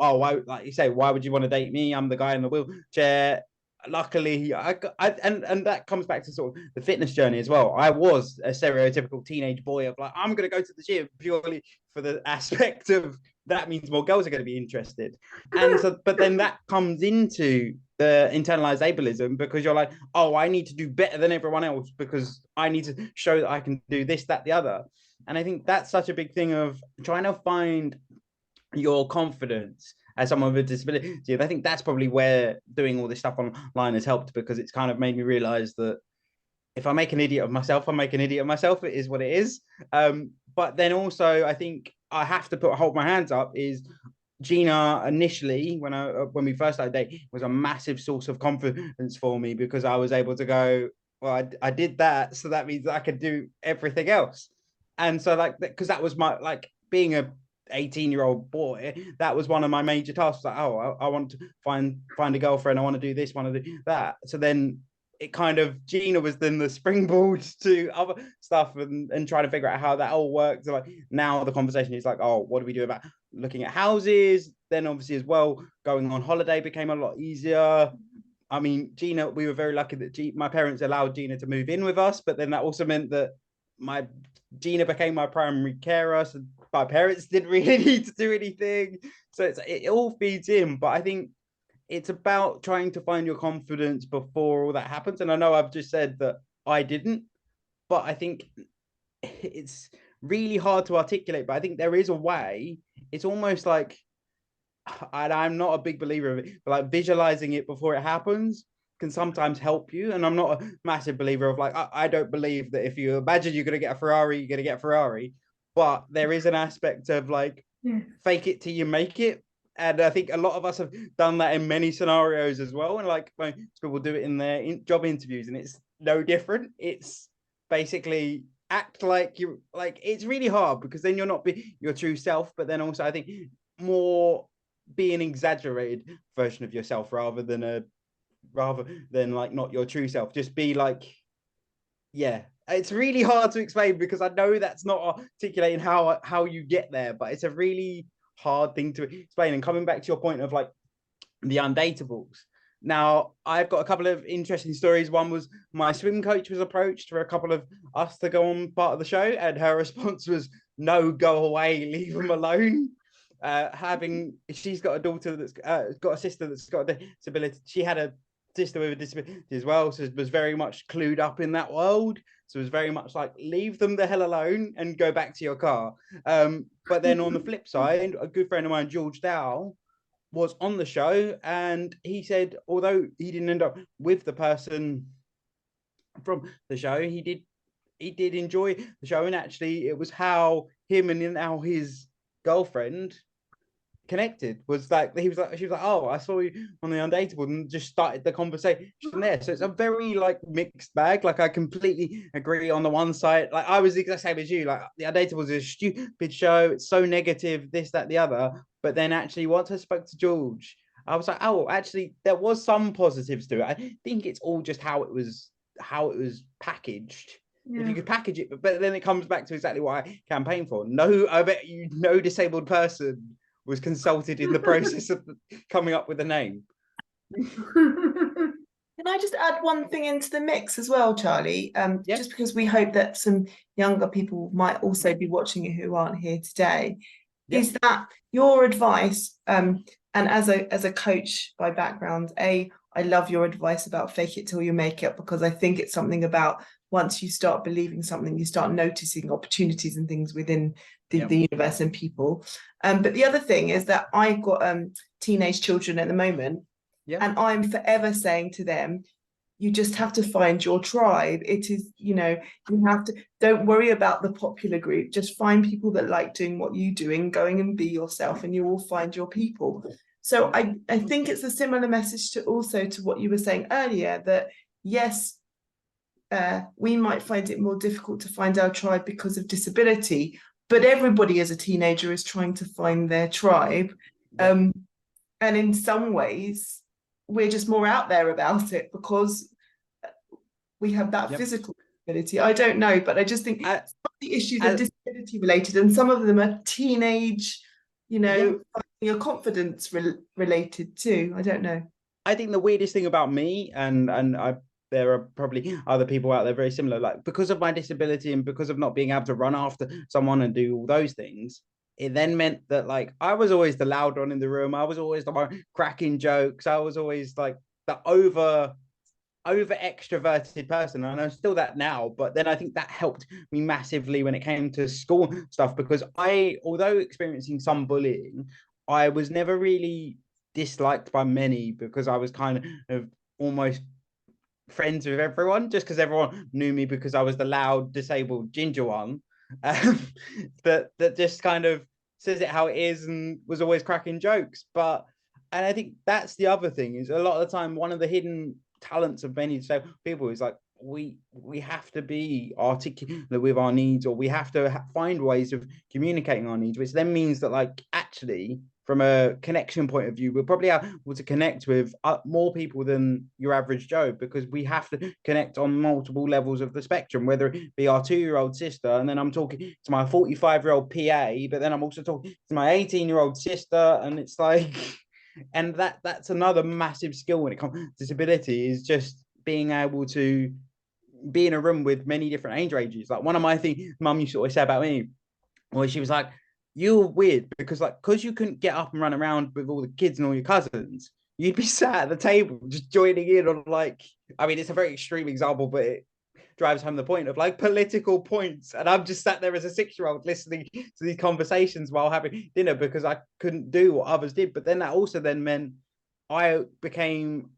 like you say, why would you want to date me? I'm the guy in the wheelchair. Luckily, and that comes back to sort of the fitness journey as well. I was a stereotypical teenage boy of like, I'm going to go to the gym purely for the aspect of that means more girls are going to be interested. And so, but then that comes into the internalized ableism because you're like, oh, I need to do better than everyone else because I need to show that I can do this, that, the other. And I think that's such a big thing of trying to find your confidence as someone with a disability. I think that's probably where doing all this stuff online has helped because it's kind of made me realize that if I make an idiot of myself, I make an idiot of myself. It is what it is. But then also, I think I have to hold my hands up is Gina initially, when we first started dating, was a massive source of confidence for me because I was able to go, well, I did that. So that means I could do everything else. And so like, because that was my, like being a 18-year-old boy, that was one of my major tasks. Like, oh, I want to find a girlfriend. I want to do this, want to do that. So then it kind of, Gina was then the springboard to other stuff and trying to figure out how that all works. So like now the conversation is like, oh, what do we do about looking at houses? Then obviously as well, going on holiday became a lot easier. I mean, Gina, we were very lucky that my parents allowed Gina to move in with us, but then that also meant that Gina became my primary carer. So my parents didn't really need to do anything. So it all feeds in. But I think it's about trying to find your confidence before all that happens. And I know I've just said that I didn't, but I think it's really hard to articulate. But I think there is a way. It's almost like, and I'm not a big believer of it, but like visualizing it before it happens can sometimes help you. And I'm not a massive believer of like, I don't believe that if you imagine you're going to get a Ferrari, you're going to get a Ferrari. But there is an aspect of like, fake it till you make it. And I think a lot of us have done that in many scenarios as well. And like most people do it in their job interviews, and it's no different. It's basically act like you're like, it's really hard because then you're not your true self. But then also I think more be an exaggerated version of yourself rather than like not your true self. Just be like, yeah, it's really hard to explain because I know that's not articulating how you get there, but it's a really hard thing to explain. And coming back to your point of like the undateables, now I've got a couple of interesting stories. One was my swim coach was approached for a couple of us to go on part of the show, and her response was, no, go away, leave them alone. She's got a daughter that's got a sister that's got a disability. She had a sister with a disability as well, so was very much clued up in that world. So it was very much like, leave them the hell alone and go back to your car. But then on the flip side, a good friend of mine, George Dow, was on the show, and he said, although he didn't end up with the person from the show, he did enjoy the show. And actually it was how him and now his girlfriend connected. Was like, she was like, oh, I saw you on the Undateable, and just started the conversation there. So it's a very like mixed bag. Like I completely agree on the one side, like I was the exact same as you, like the Undateable is a stupid show, it's so negative, this, that, the other. But then actually once I spoke to George, I was like, oh, actually there was some positives to it. I think it's all just how it was packaged. If you could package it, but then it comes back to exactly what I campaign for. No, I bet you no disabled person was consulted in the process of coming up with a name.
Can I just add one thing into the mix as well, Charlie? Just because we hope that some younger people might also be watching it who aren't here today, is that your advice, and as a coach by background, I love your advice about fake it till you make it, because I think it's something about once you start believing something, you start noticing opportunities and things within the universe and people. But the other thing is that I've got teenage children at the moment, and I'm forever saying to them, you just have to find your tribe. It is, you have to, don't worry about the popular group, just find people that like doing what you do and going and be yourself, and you will find your people. So I think it's a similar message to what you were saying earlier, that yes, we might find it more difficult to find our tribe because of disability, but everybody as a teenager is trying to find their tribe. And in some ways, we're just more out there about it because we have that physical disability. I don't know, but I just think some of the issues are disability related, and some of them are teenage, finding your confidence related too. I don't know.
I think the weirdest thing about me, and there are probably other people out there very similar, like because of my disability and because of not being able to run after someone and do all those things, it then meant that like I was always the loud one in the room. I was always the one cracking jokes. I was always like the over extroverted person, and I'm still that now. But then I think that helped me massively when it came to school stuff, because although experiencing some bullying, I was never really disliked by many because I was kind of almost friends with everyone, just because everyone knew me because I was the loud disabled ginger one, that just kind of says it how it is and was always cracking jokes. And I think that's the other thing, is a lot of the time one of the hidden talents of many disabled people is like we have to be articulate with our needs, or we have to find ways of communicating our needs, which then means that like actually from a connection point of view, we're probably able to connect with more people than your average Joe, because we have to connect on multiple levels of the spectrum, whether it be our 2-year-old sister, and then I'm talking to my 45-year-old PA, but then I'm also talking to my 18-year-old sister, and it's like, and that's another massive skill when it comes to disability, is just being able to be in a room with many different age ranges. Like one of my things Mum used to always say about me, well, she was like, you're weird because you couldn't get up and run around with all the kids and all your cousins. You'd be sat at the table just joining in on like, I mean, it's a very extreme example, but it drives home the point of like political points. And I'm just sat there as a 6-year-old listening to these conversations while having dinner because I couldn't do what others did. But then that also then meant I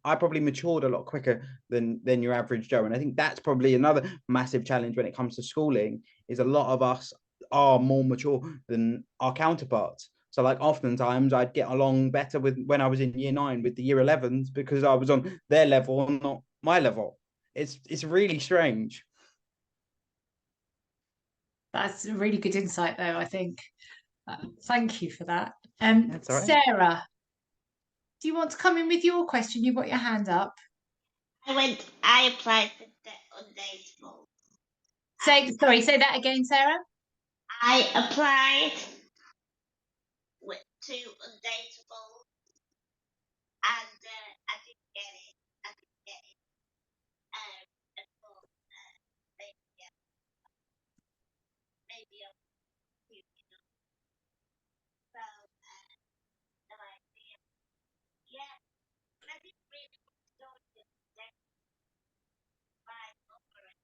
probably matured a lot quicker than your average Joe. And I think that's probably another massive challenge when it comes to schooling is a lot of us are more mature than our counterparts. So like oftentimes I'd get along better with when I was in year 9 with the year 11s because I was on their level and not my level. It's really strange.
That's a really good insight, though, I think. Thank you for that.
That's all right.
Sarah, do you want to come in with your question? You've got your hand up.
I applied for the undateable.
Say that again, Sarah.
I applied to undateable, and I didn't get it. I thought maybe I'll do it. So no idea. Yeah, but I didn't really want to go to the right over it.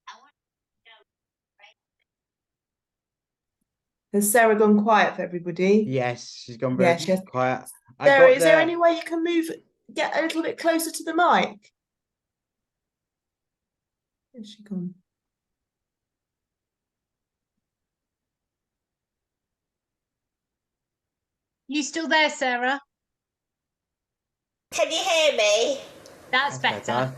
I want to go right.
Has Sarah gone quiet for everybody?
Yes, she's gone very
Yeah,
quiet.
Sarah, is there any way you can get a little bit closer to the mic? Where's she gone?
You still there, Sarah?
Can you hear me?
That's better.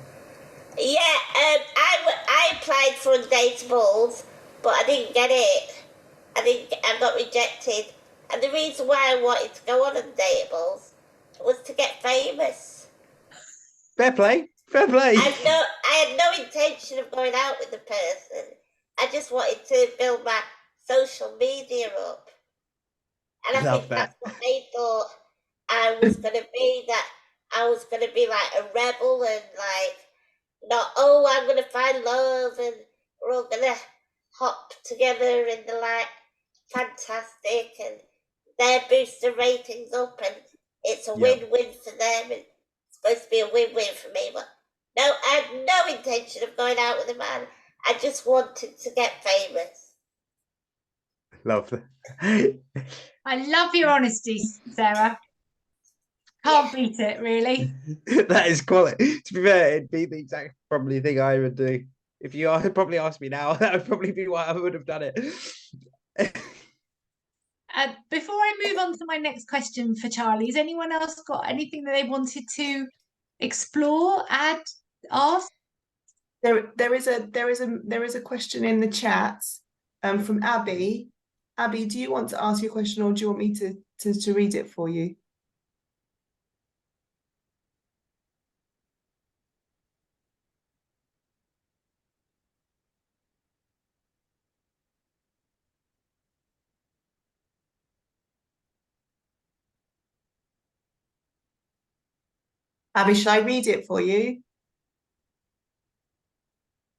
Yeah, I applied for undateables, but I didn't get it. I got rejected. And the reason why I wanted to go on undateables was to get famous.
Fair play. Fair play.
I had no intention of going out with the person. I just wanted to build my social media up. And I think that's what they thought I was going to be, that I was going to be like a rebel and like, not, oh, I'm going to find love and we're all going to hop together in the light. Fantastic. And they boost the ratings up and it's a win-win for them. And it's supposed to be a win-win for me. But no, I had no intention of going out with a man. I just wanted to get famous.
Love that.
I love your honesty, Sarah. Can't beat it, really.
That is quality. To be fair, it'd be the exact probably thing I would do. If you had probably asked me now, that would probably be why I would have done it.
Before I move on to my next question for Charlie, has anyone else got anything that they wanted to explore, add, ask?
There is a question in the chat from Abby. Abby, do you want to ask your question or do you want me to read it for you? Abby, should I read it for you?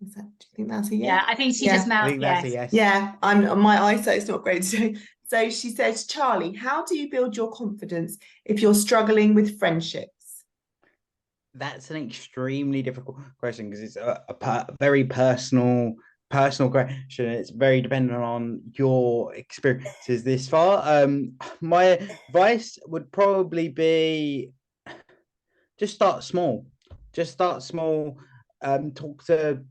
Do you think that's a yes?
Yeah, I think she just mouthed yes.
Yes.
Yeah, my eyesight's not great today. So she says, Charlie, how do you build your confidence if you're struggling with friendships?
That's an extremely difficult question because it's a very personal question. It's very dependent on your experiences this far. My advice would probably be just start small. Talk to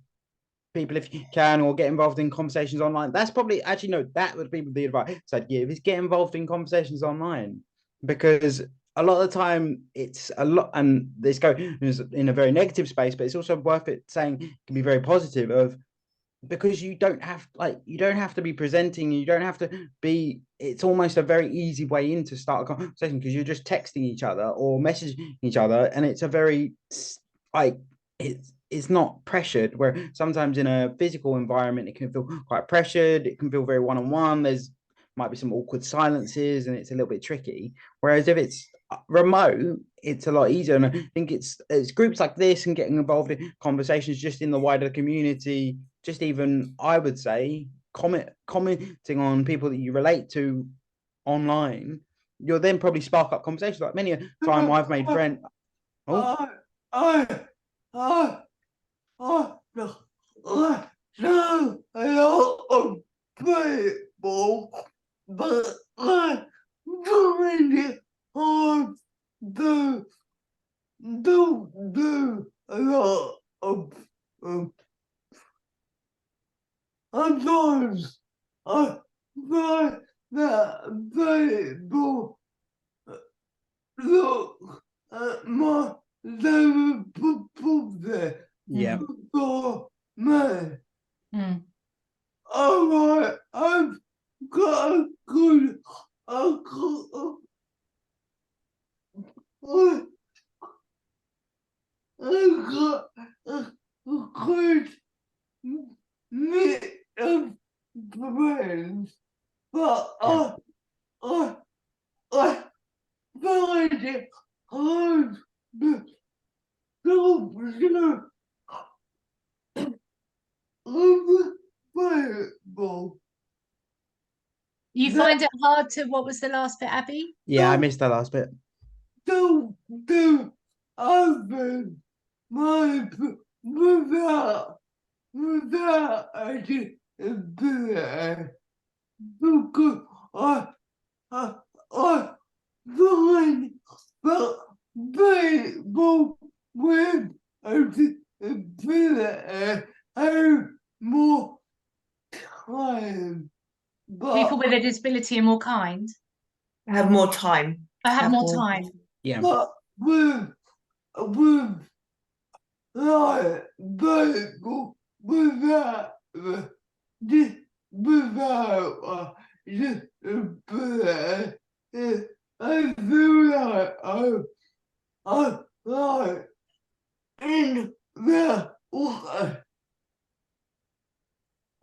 people if you can, or get involved in conversations online. That's probably that would be the advice I'd give, is get involved in conversations online, because a lot of the time it's a lot, and this goes in a very negative space, but it's also worth it saying it can be very positive, of because you don't have to be presenting, you don't have to be, it's almost a very easy way in to start a conversation because you're just texting each other or messaging each other, and it's a very it's not pressured, where sometimes in a physical environment it can feel quite pressured, it can feel very one-on-one, there's might be some awkward silences and it's a little bit tricky, whereas if it's remote it's a lot easier. And I think it's groups like this and getting involved in conversations just in the wider community, just even I would say commenting on people that you relate to online, you'll then probably spark up conversations. Like many a time I've made friends. Oh.
Know a lot of people, but I find it hard to do a lot of sometimes I find that people look at my there.
Yeah.
For me.
Mm.
All right, I've got a good, I've got a good mix of friends, but I find it hard to unavailable.
You find it hard to, what was the last bit, Abby?
Yeah, I missed that last bit.
Don't do others my without a ability because I find that people with ability have more time.
People with a disability are more kind.
Have more time.
I have more time.
Yeah.
But with like people without disability, I feel like I like in their life.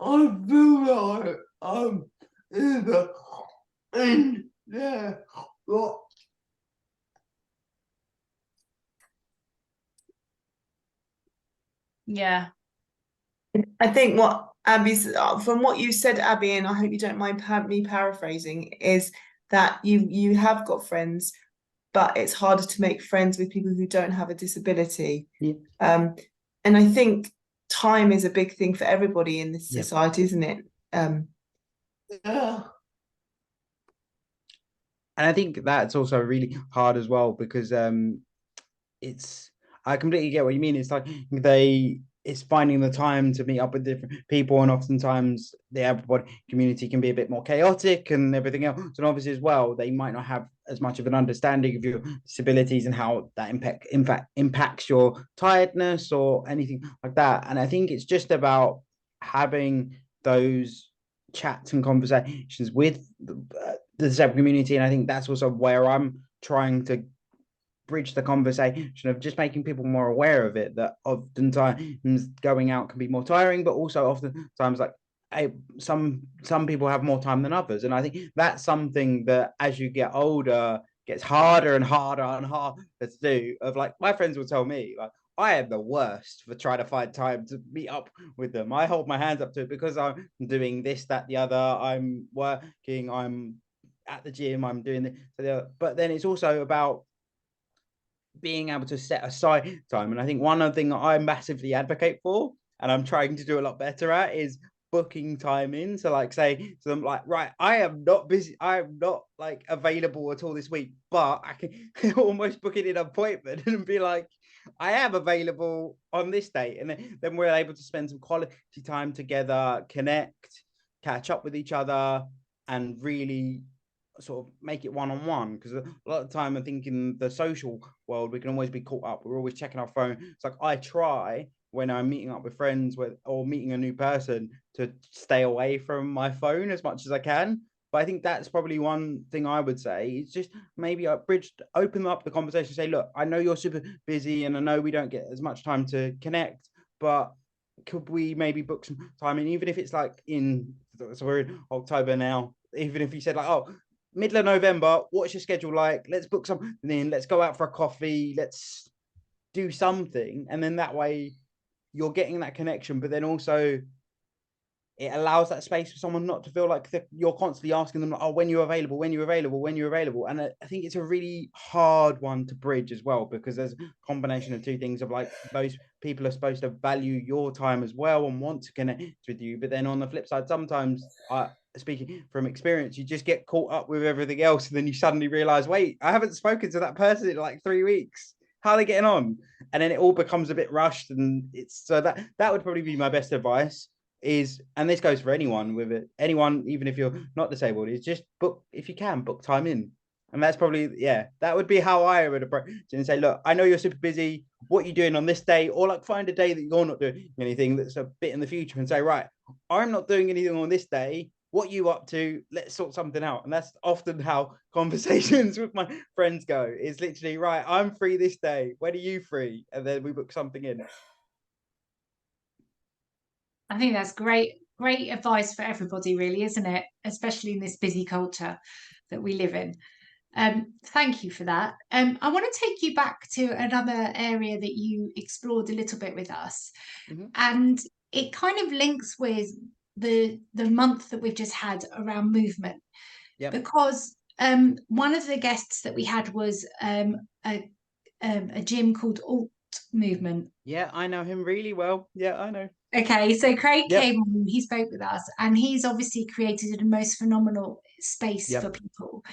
I feel like I'm either in their life.
Yeah.
I think what Abby's from what you said, Abby, and I hope you don't mind me paraphrasing, is that you have got friends, but it's harder to make friends with people who don't have a disability.
Yeah.
And I think time is a big thing for everybody in this society, isn't it?
Yeah.
And I think that's also really hard as well because it's, I completely get what you mean. It's like it's finding the time to meet up with different people, and oftentimes the everybody community can be a bit more chaotic and everything else. And obviously as well, they might not have as much of an understanding of your disabilities and how that impacts your tiredness or anything like that. And I think it's just about having those chats and conversations with the disabled community. And I think that's also where I'm trying to bridge the conversation of just making people more aware of it, that oftentimes going out can be more tiring, but also oftentimes like some people have more time than others. And I think that's something that as you get older gets harder and harder and harder to do. Of like, my friends will tell me like, I am the worst for trying to find time to meet up with them. I hold my hands up to it because I'm doing this, that, the other. I'm working, I'm at the gym, I'm doing this. But then it's also about being able to set aside time. And I think one other thing that I massively advocate for, and I'm trying to do a lot better at, is booking time in. So like say to them like, right, I am not busy, I am not like available at all this week, but I can almost book it in an appointment and be like, I am available on this date. And then we're able to spend some quality time together, connect, catch up with each other, and really sort of make it one-on-one. Because a lot of the time I think in the social world we can always be caught up, we're always checking our phone. It's like I try when I'm meeting up with friends or meeting a new person to stay away from my phone as much as I can. But I think that's probably one thing I would say. It's just maybe open up the conversation, say, look, I know you're super busy and I know we don't get as much time to connect, but could we maybe book some time in, even if it's like so we're in October now, even if you said like, oh, middle of November, what's your schedule like? Let's book something in, let's go out for a coffee, let's do something. And then that way you're getting that connection, but then also it allows that space for someone not to feel like you're constantly asking them, oh, when you're available, when you're available, when you're available. And I think it's a really hard one to bridge as well, because there's a combination of two things of like, those people are supposed to value your time as well and want to connect with you. But then on the flip side, sometimes, speaking from experience, you just get caught up with everything else. And then you suddenly realize, wait, I haven't spoken to that person in like 3 weeks. How are they getting on? And then it all becomes a bit rushed. And it's so that would probably be my best advice. Is, and this goes for anyone with it, anyone, even if you're not disabled, is just book, if you can, book time in. And that's probably, yeah, that would be how I would approach it, and say, look, I know you're super busy, what are you doing on this day? Or like find a day that you're not doing anything that's a bit in the future, and say, right, I'm not doing anything on this day, what are you up to? Let's sort something out. And that's often how conversations with my friends go. It's literally, right, I'm free this day, when are you free? And then we book something in.
I think that's great advice for everybody, really, isn't it? Especially in this busy culture that we live in. Thank you for that. I want to take you back to another area that you explored a little bit with us, and it kind of links with the month that we've just had around movement, because one of the guests that we had was a gym called Alt Movement.
Yeah, I know him really well. Yeah, I know.
Okay, so Craig came on, he spoke with us, and he's obviously created a most phenomenal space for people.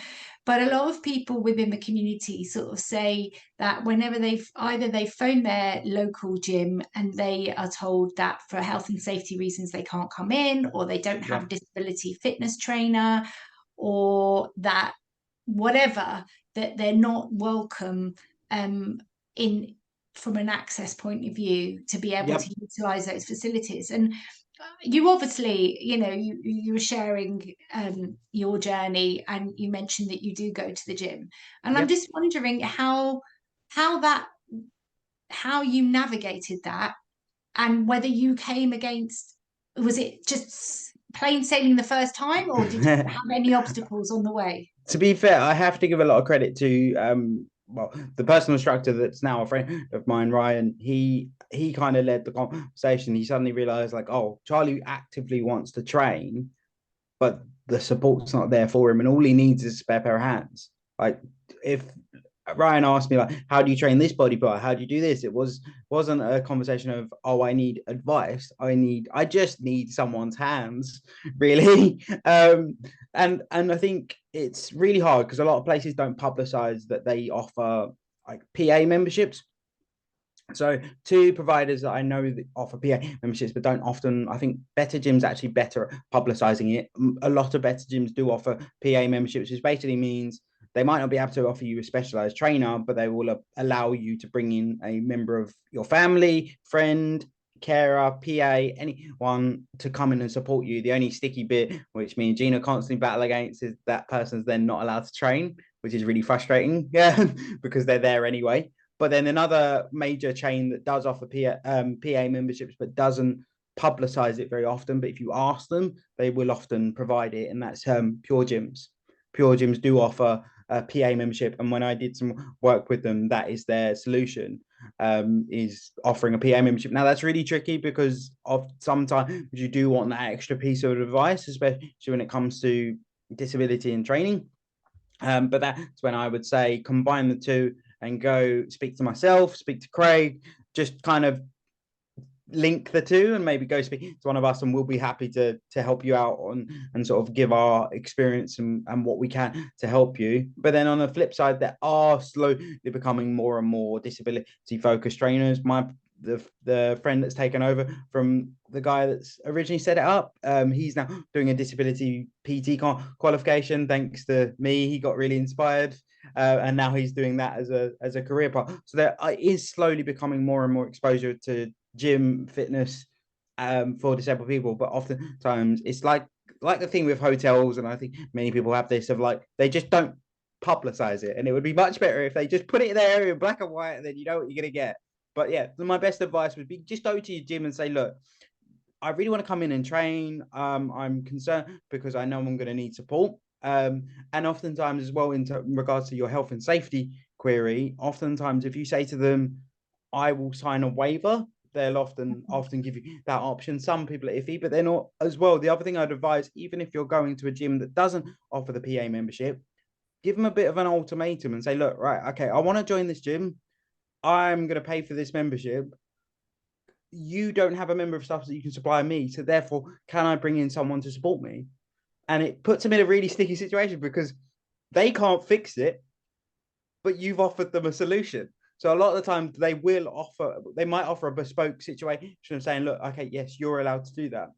But a lot of people within the community sort of say that whenever they phone their local gym and they are told that for health and safety reasons they can't come in, or they don't have a disability fitness trainer, or that whatever, that they're not welcome in from an access point of view to be able to utilize those facilities. And you obviously, you were sharing your journey, and you mentioned that you do go to the gym, and I'm just wondering how you navigated that, and whether you came against, was it just plain sailing the first time, or did you have any obstacles on the way?
To be fair, I have to give a lot of credit to the personal instructor that's now a friend of mine, Ryan. He kind of led the conversation. He suddenly realized, like, oh, Charlie actively wants to train, but the support's not there for him, and all he needs is a spare pair of hands. Like, if Ryan asked me, like, how do you train this body part? How do you do this? It wasn't a conversation of, oh, I need advice. I just need someone's hands, really. And I think it's really hard because a lot of places don't publicize that they offer like PA memberships. So 2 providers that I know that offer PA memberships, but don't often, I think better gyms actually better at publicizing it. A lot of better gyms do offer PA memberships, which basically means they might not be able to offer you a specialized trainer, but they will allow you to bring in a member of your family, friend, carer, PA, anyone to come in and support you. The only sticky bit, which me and Gina constantly battle against, is that person's then not allowed to train, which is really frustrating, because they're there anyway. But then another major chain that does offer PA memberships, but doesn't publicize it very often, but if you ask them, they will often provide it, and that's Pure Gyms. Pure Gyms do offer a PA membership, and when I did some work with them, that is their solution, is offering a PA membership. Now that's really tricky because of sometimes you do want that extra piece of advice, especially when it comes to disability and training. But that's when I would say combine the two and go speak to myself, speak to Craig, just kind of link the two, and maybe go speak to one of us, and we'll be happy to help you out on and sort of give our experience and what we can to help you. But then on the flip side, there are slowly becoming more and more disability focused trainers. The friend that's taken over from the guy that's originally set it up, he's now doing a disability PT qualification thanks to me. He got really inspired, and now he's doing that as a career path. So there is slowly becoming more and more exposure to gym fitness for disabled people, but oftentimes it's like the thing with hotels, and I think many people have this of like, they just don't publicize it, and it would be much better if they just put it there in black and white, and then you know what you're going to get. But yeah, my best advice would be just go to your gym and say, look, I really want to come in and train. I'm concerned because I know I'm going to need support. And oftentimes as well, in regards to your health and safety query, oftentimes if you say to them, I will sign a waiver they'll often give you that option. Some people are iffy, but they're not as well. The other thing I'd advise, even if you're going to a gym that doesn't offer the PA membership, give them a bit of an ultimatum and say, look, right, okay, I want to join this gym. I'm going to pay for this membership. You don't have a member of staff that you can supply me, so therefore, can I bring in someone to support me? And it puts them in a really sticky situation because they can't fix it, but you've offered them a solution. So a lot of the time they might offer a bespoke situation of saying, look, okay, yes, you're allowed to do that.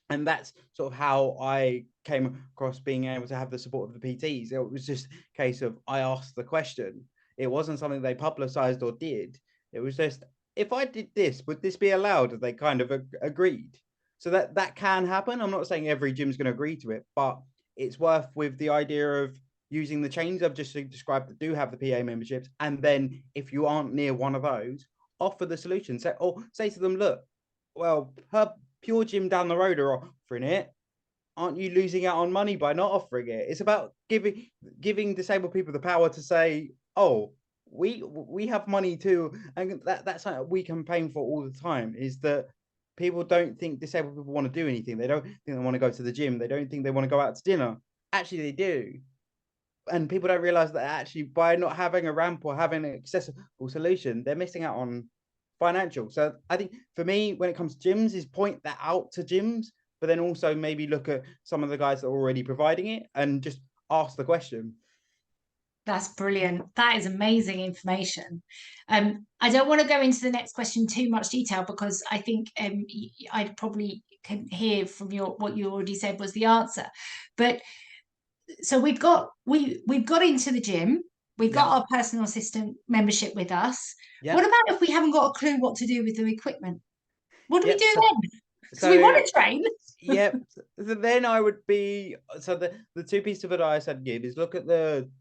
And that's sort of how I came across being able to have the support of the PTs. It was just a case of, I asked the question. It wasn't something they publicized or did. It was just, if I did this, would this be allowed? And they kind of agreed. So that can happen. I'm not saying every gym's going to agree to it, but it's worth with the idea of using the chains I've just described that do have the PA memberships. And then if you aren't near one of those, offer the solution. Say to them, look, well, her Pure Gym down the road are offering it. Aren't you losing out on money by not offering it? It's about giving disabled people the power to say, oh, we have money too. And that's something we campaign for all the time, is that people don't think disabled people want to do anything. They don't think they want to go to the gym. They don't think they want to go out to dinner. Actually, they do. And people don't realize that actually by not having a ramp or having an accessible solution, they're missing out on financial. So I think for me, when it comes to gyms, is point that out to gyms, but then also maybe look at some of the guys that are already providing it and just ask the question.
That's brilliant. That is amazing information. I don't want to go into the next question too much detail because I think I probably can hear from what you already said was the answer. But so we've got into the gym. We've got our personal assistant membership with us. What about if we haven't got a clue what to do with the equipment? What do we do then? Because we want to train.
So then I would be, so the two pieces of advice I'd give is look at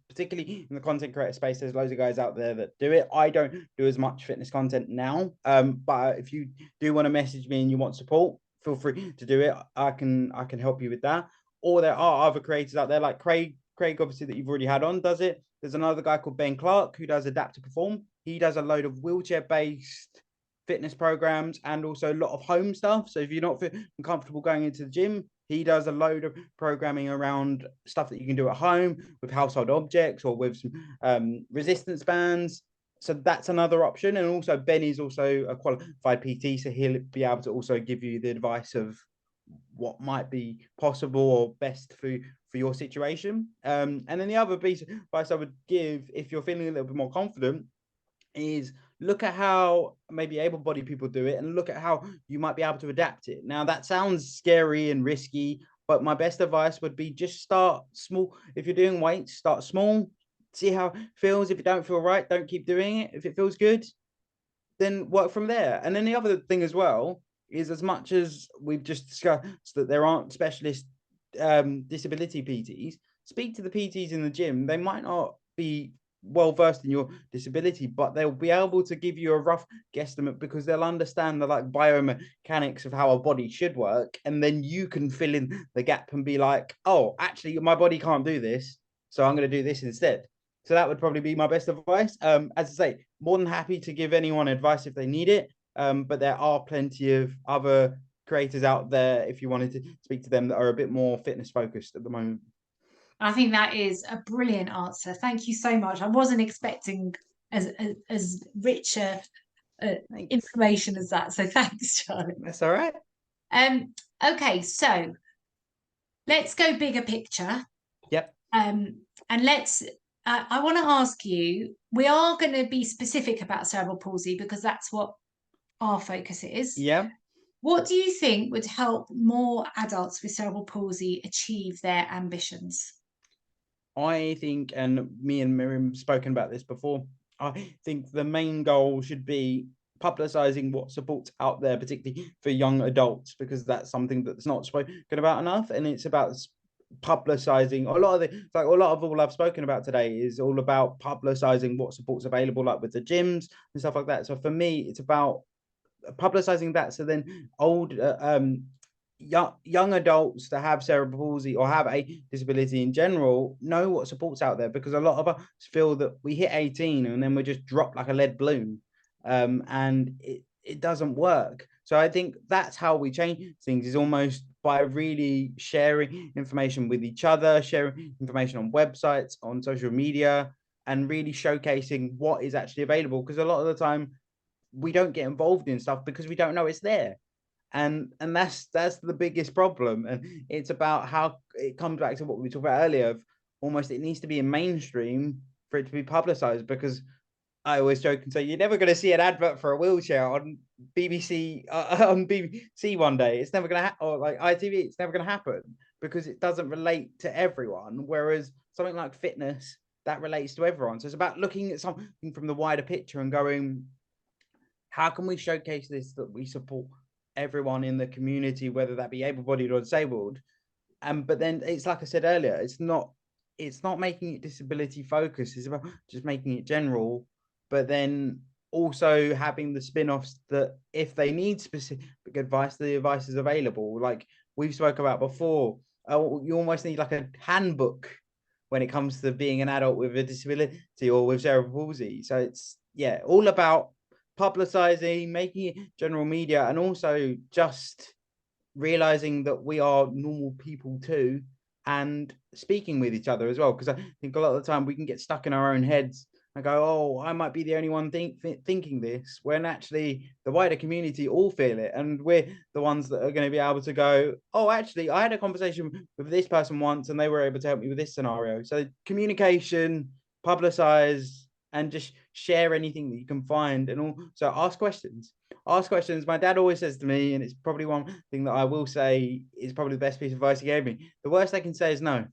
particularly in the content creator space, there's loads of guys out there that do it. I don't do as much fitness content now, but if you do want to message me and you want support, feel free to do it. I can help you with that. Or there are other creators out there like Craig obviously that you've already had on does it. There's another guy called Ben Clark who does Adapt to Perform. He does a load of wheelchair based fitness programs and also a lot of home stuff. So if you're not comfortable going into the gym, he does a load of programming around stuff that you can do at home with household objects or with some resistance bands. So that's another option. And also Ben is also a qualified PT, so he'll be able to also give you the advice of what might be possible or best for your situation. And then the other piece of advice I would give, if you're feeling a little bit more confident, is look at how maybe able-bodied people do it and look at how you might be able to adapt it. Now that sounds scary and risky, but my best advice would be just start small. If you're doing weights, start small, see how it feels. If you don't feel right, don't keep doing it. If it feels good, then work from there. And then the other thing as well is, as much as we've just discussed that there aren't specialist disability PTs, speak to the PTs in the gym. They might not be well versed in your disability, but they'll be able to give you a rough guesstimate because they'll understand the biomechanics of how a body should work, and then you can fill in the gap and be like, oh, actually my body can't do this, so I'm going to do this instead. So that would probably be my best advice. As I say, more than happy to give anyone advice if they need it, but there are plenty of other creators out there if you wanted to speak to them that are a bit more fitness focused at the moment.
I think that is a brilliant answer. Thank you so much. I wasn't expecting as rich information as that. So thanks, Charlie.
That's all right.
Okay, so let's go bigger picture.
Yep.
And let's. I want to ask you. We are going to be specific about cerebral palsy because that's what our focus is.
Yeah.
What do you think would help more adults with cerebral palsy achieve their ambitions?
I think, and me and Miriam spoken about this before, I think the main goal should be publicizing what support's out there, particularly for young adults, because that's something that's not spoken about enough. And it's about publicizing a lot of all I've spoken about today is all about publicizing what support's available, like with the gyms and stuff like that. So for me, it's about publicizing that, so then young adults that have cerebral palsy or have a disability in general know what support's out there, because a lot of us feel that we hit 18 and then we're just dropped like a lead balloon, and it doesn't work. So I think that's how we change things, is almost by really sharing information with each other, sharing information on websites, on social media, and really showcasing what is actually available. Because a lot of the time we don't get involved in stuff because we don't know it's there. And that's the biggest problem. And it's about how it comes back to what we talked about earlier, of almost it needs to be in mainstream for it to be publicized. Because I always joke and say you're never going to see an advert for a wheelchair on BBC on BBC one day. It's never going to happen, or like ITV. It's never going to happen because it doesn't relate to everyone. Whereas something like fitness, that relates to everyone. So it's about looking at something from the wider picture and going, how can we showcase this, that we support everyone in the community, whether that be able-bodied or disabled? But then it's like I said earlier, it's not making it disability focused. It's about just making it general, but then also having the spin-offs that if they need specific advice, the advice is available. Like we've spoke about before, you almost need like a handbook when it comes to being an adult with a disability or with cerebral palsy. So it's all about publicizing, making it general media, and also just realizing that we are normal people too, and speaking with each other as well. Because I think a lot of the time we can get stuck in our own heads and go, oh, I might be the only one thinking this, when actually the wider community all feel it, and we're the ones that are going to be able to go, oh, actually I had a conversation with this person once and they were able to help me with this scenario. So communication, publicize, and just share anything that you can find, and also ask questions. My dad always says to me, and it's probably one thing that I will say is probably the best piece of advice he gave me: the worst they can say is no.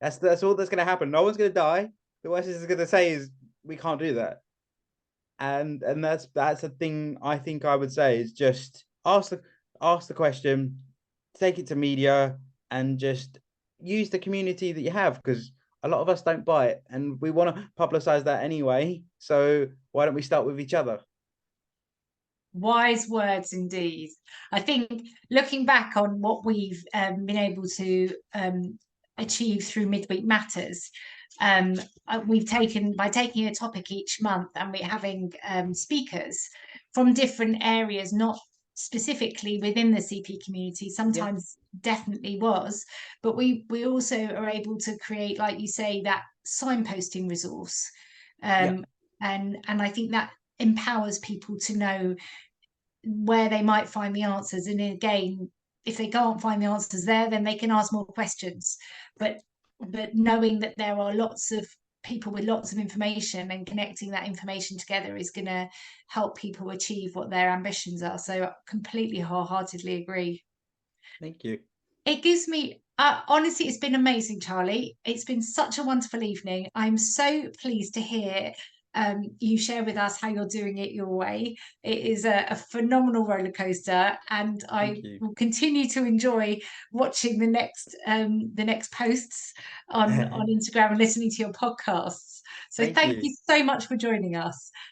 That's all that's going to happen. No one's going to die. The worst is going to say is we can't do that. And that's a thing I think I would say, is just ask the question, take it to media, and just use the community that you have, because a lot of us don't buy it, and we want to publicize that anyway. So why don't we start with each other?
Wise words indeed. I think looking back on what we've been able to achieve through Midweek Matters, we've taken, by taking a topic each month and we're having speakers from different areas, not specifically within the CP community, sometimes definitely was, but we also are able to create, like you say, that signposting resource. And I think that empowers people to know where they might find the answers. And again, if they can't find the answers there, then they can ask more questions. But knowing that there are lots of people with lots of information, and connecting that information together is going to help people achieve what their ambitions are. So I completely wholeheartedly agree.
Thank you.
It gives me honestly, it's been amazing, Charlie. It's been such a wonderful evening. I'm so pleased to hear you share with us how you're doing it your way. It is a phenomenal roller coaster, and I will continue to enjoy watching the next posts on Instagram and listening to your podcasts. So thank you so much for joining us.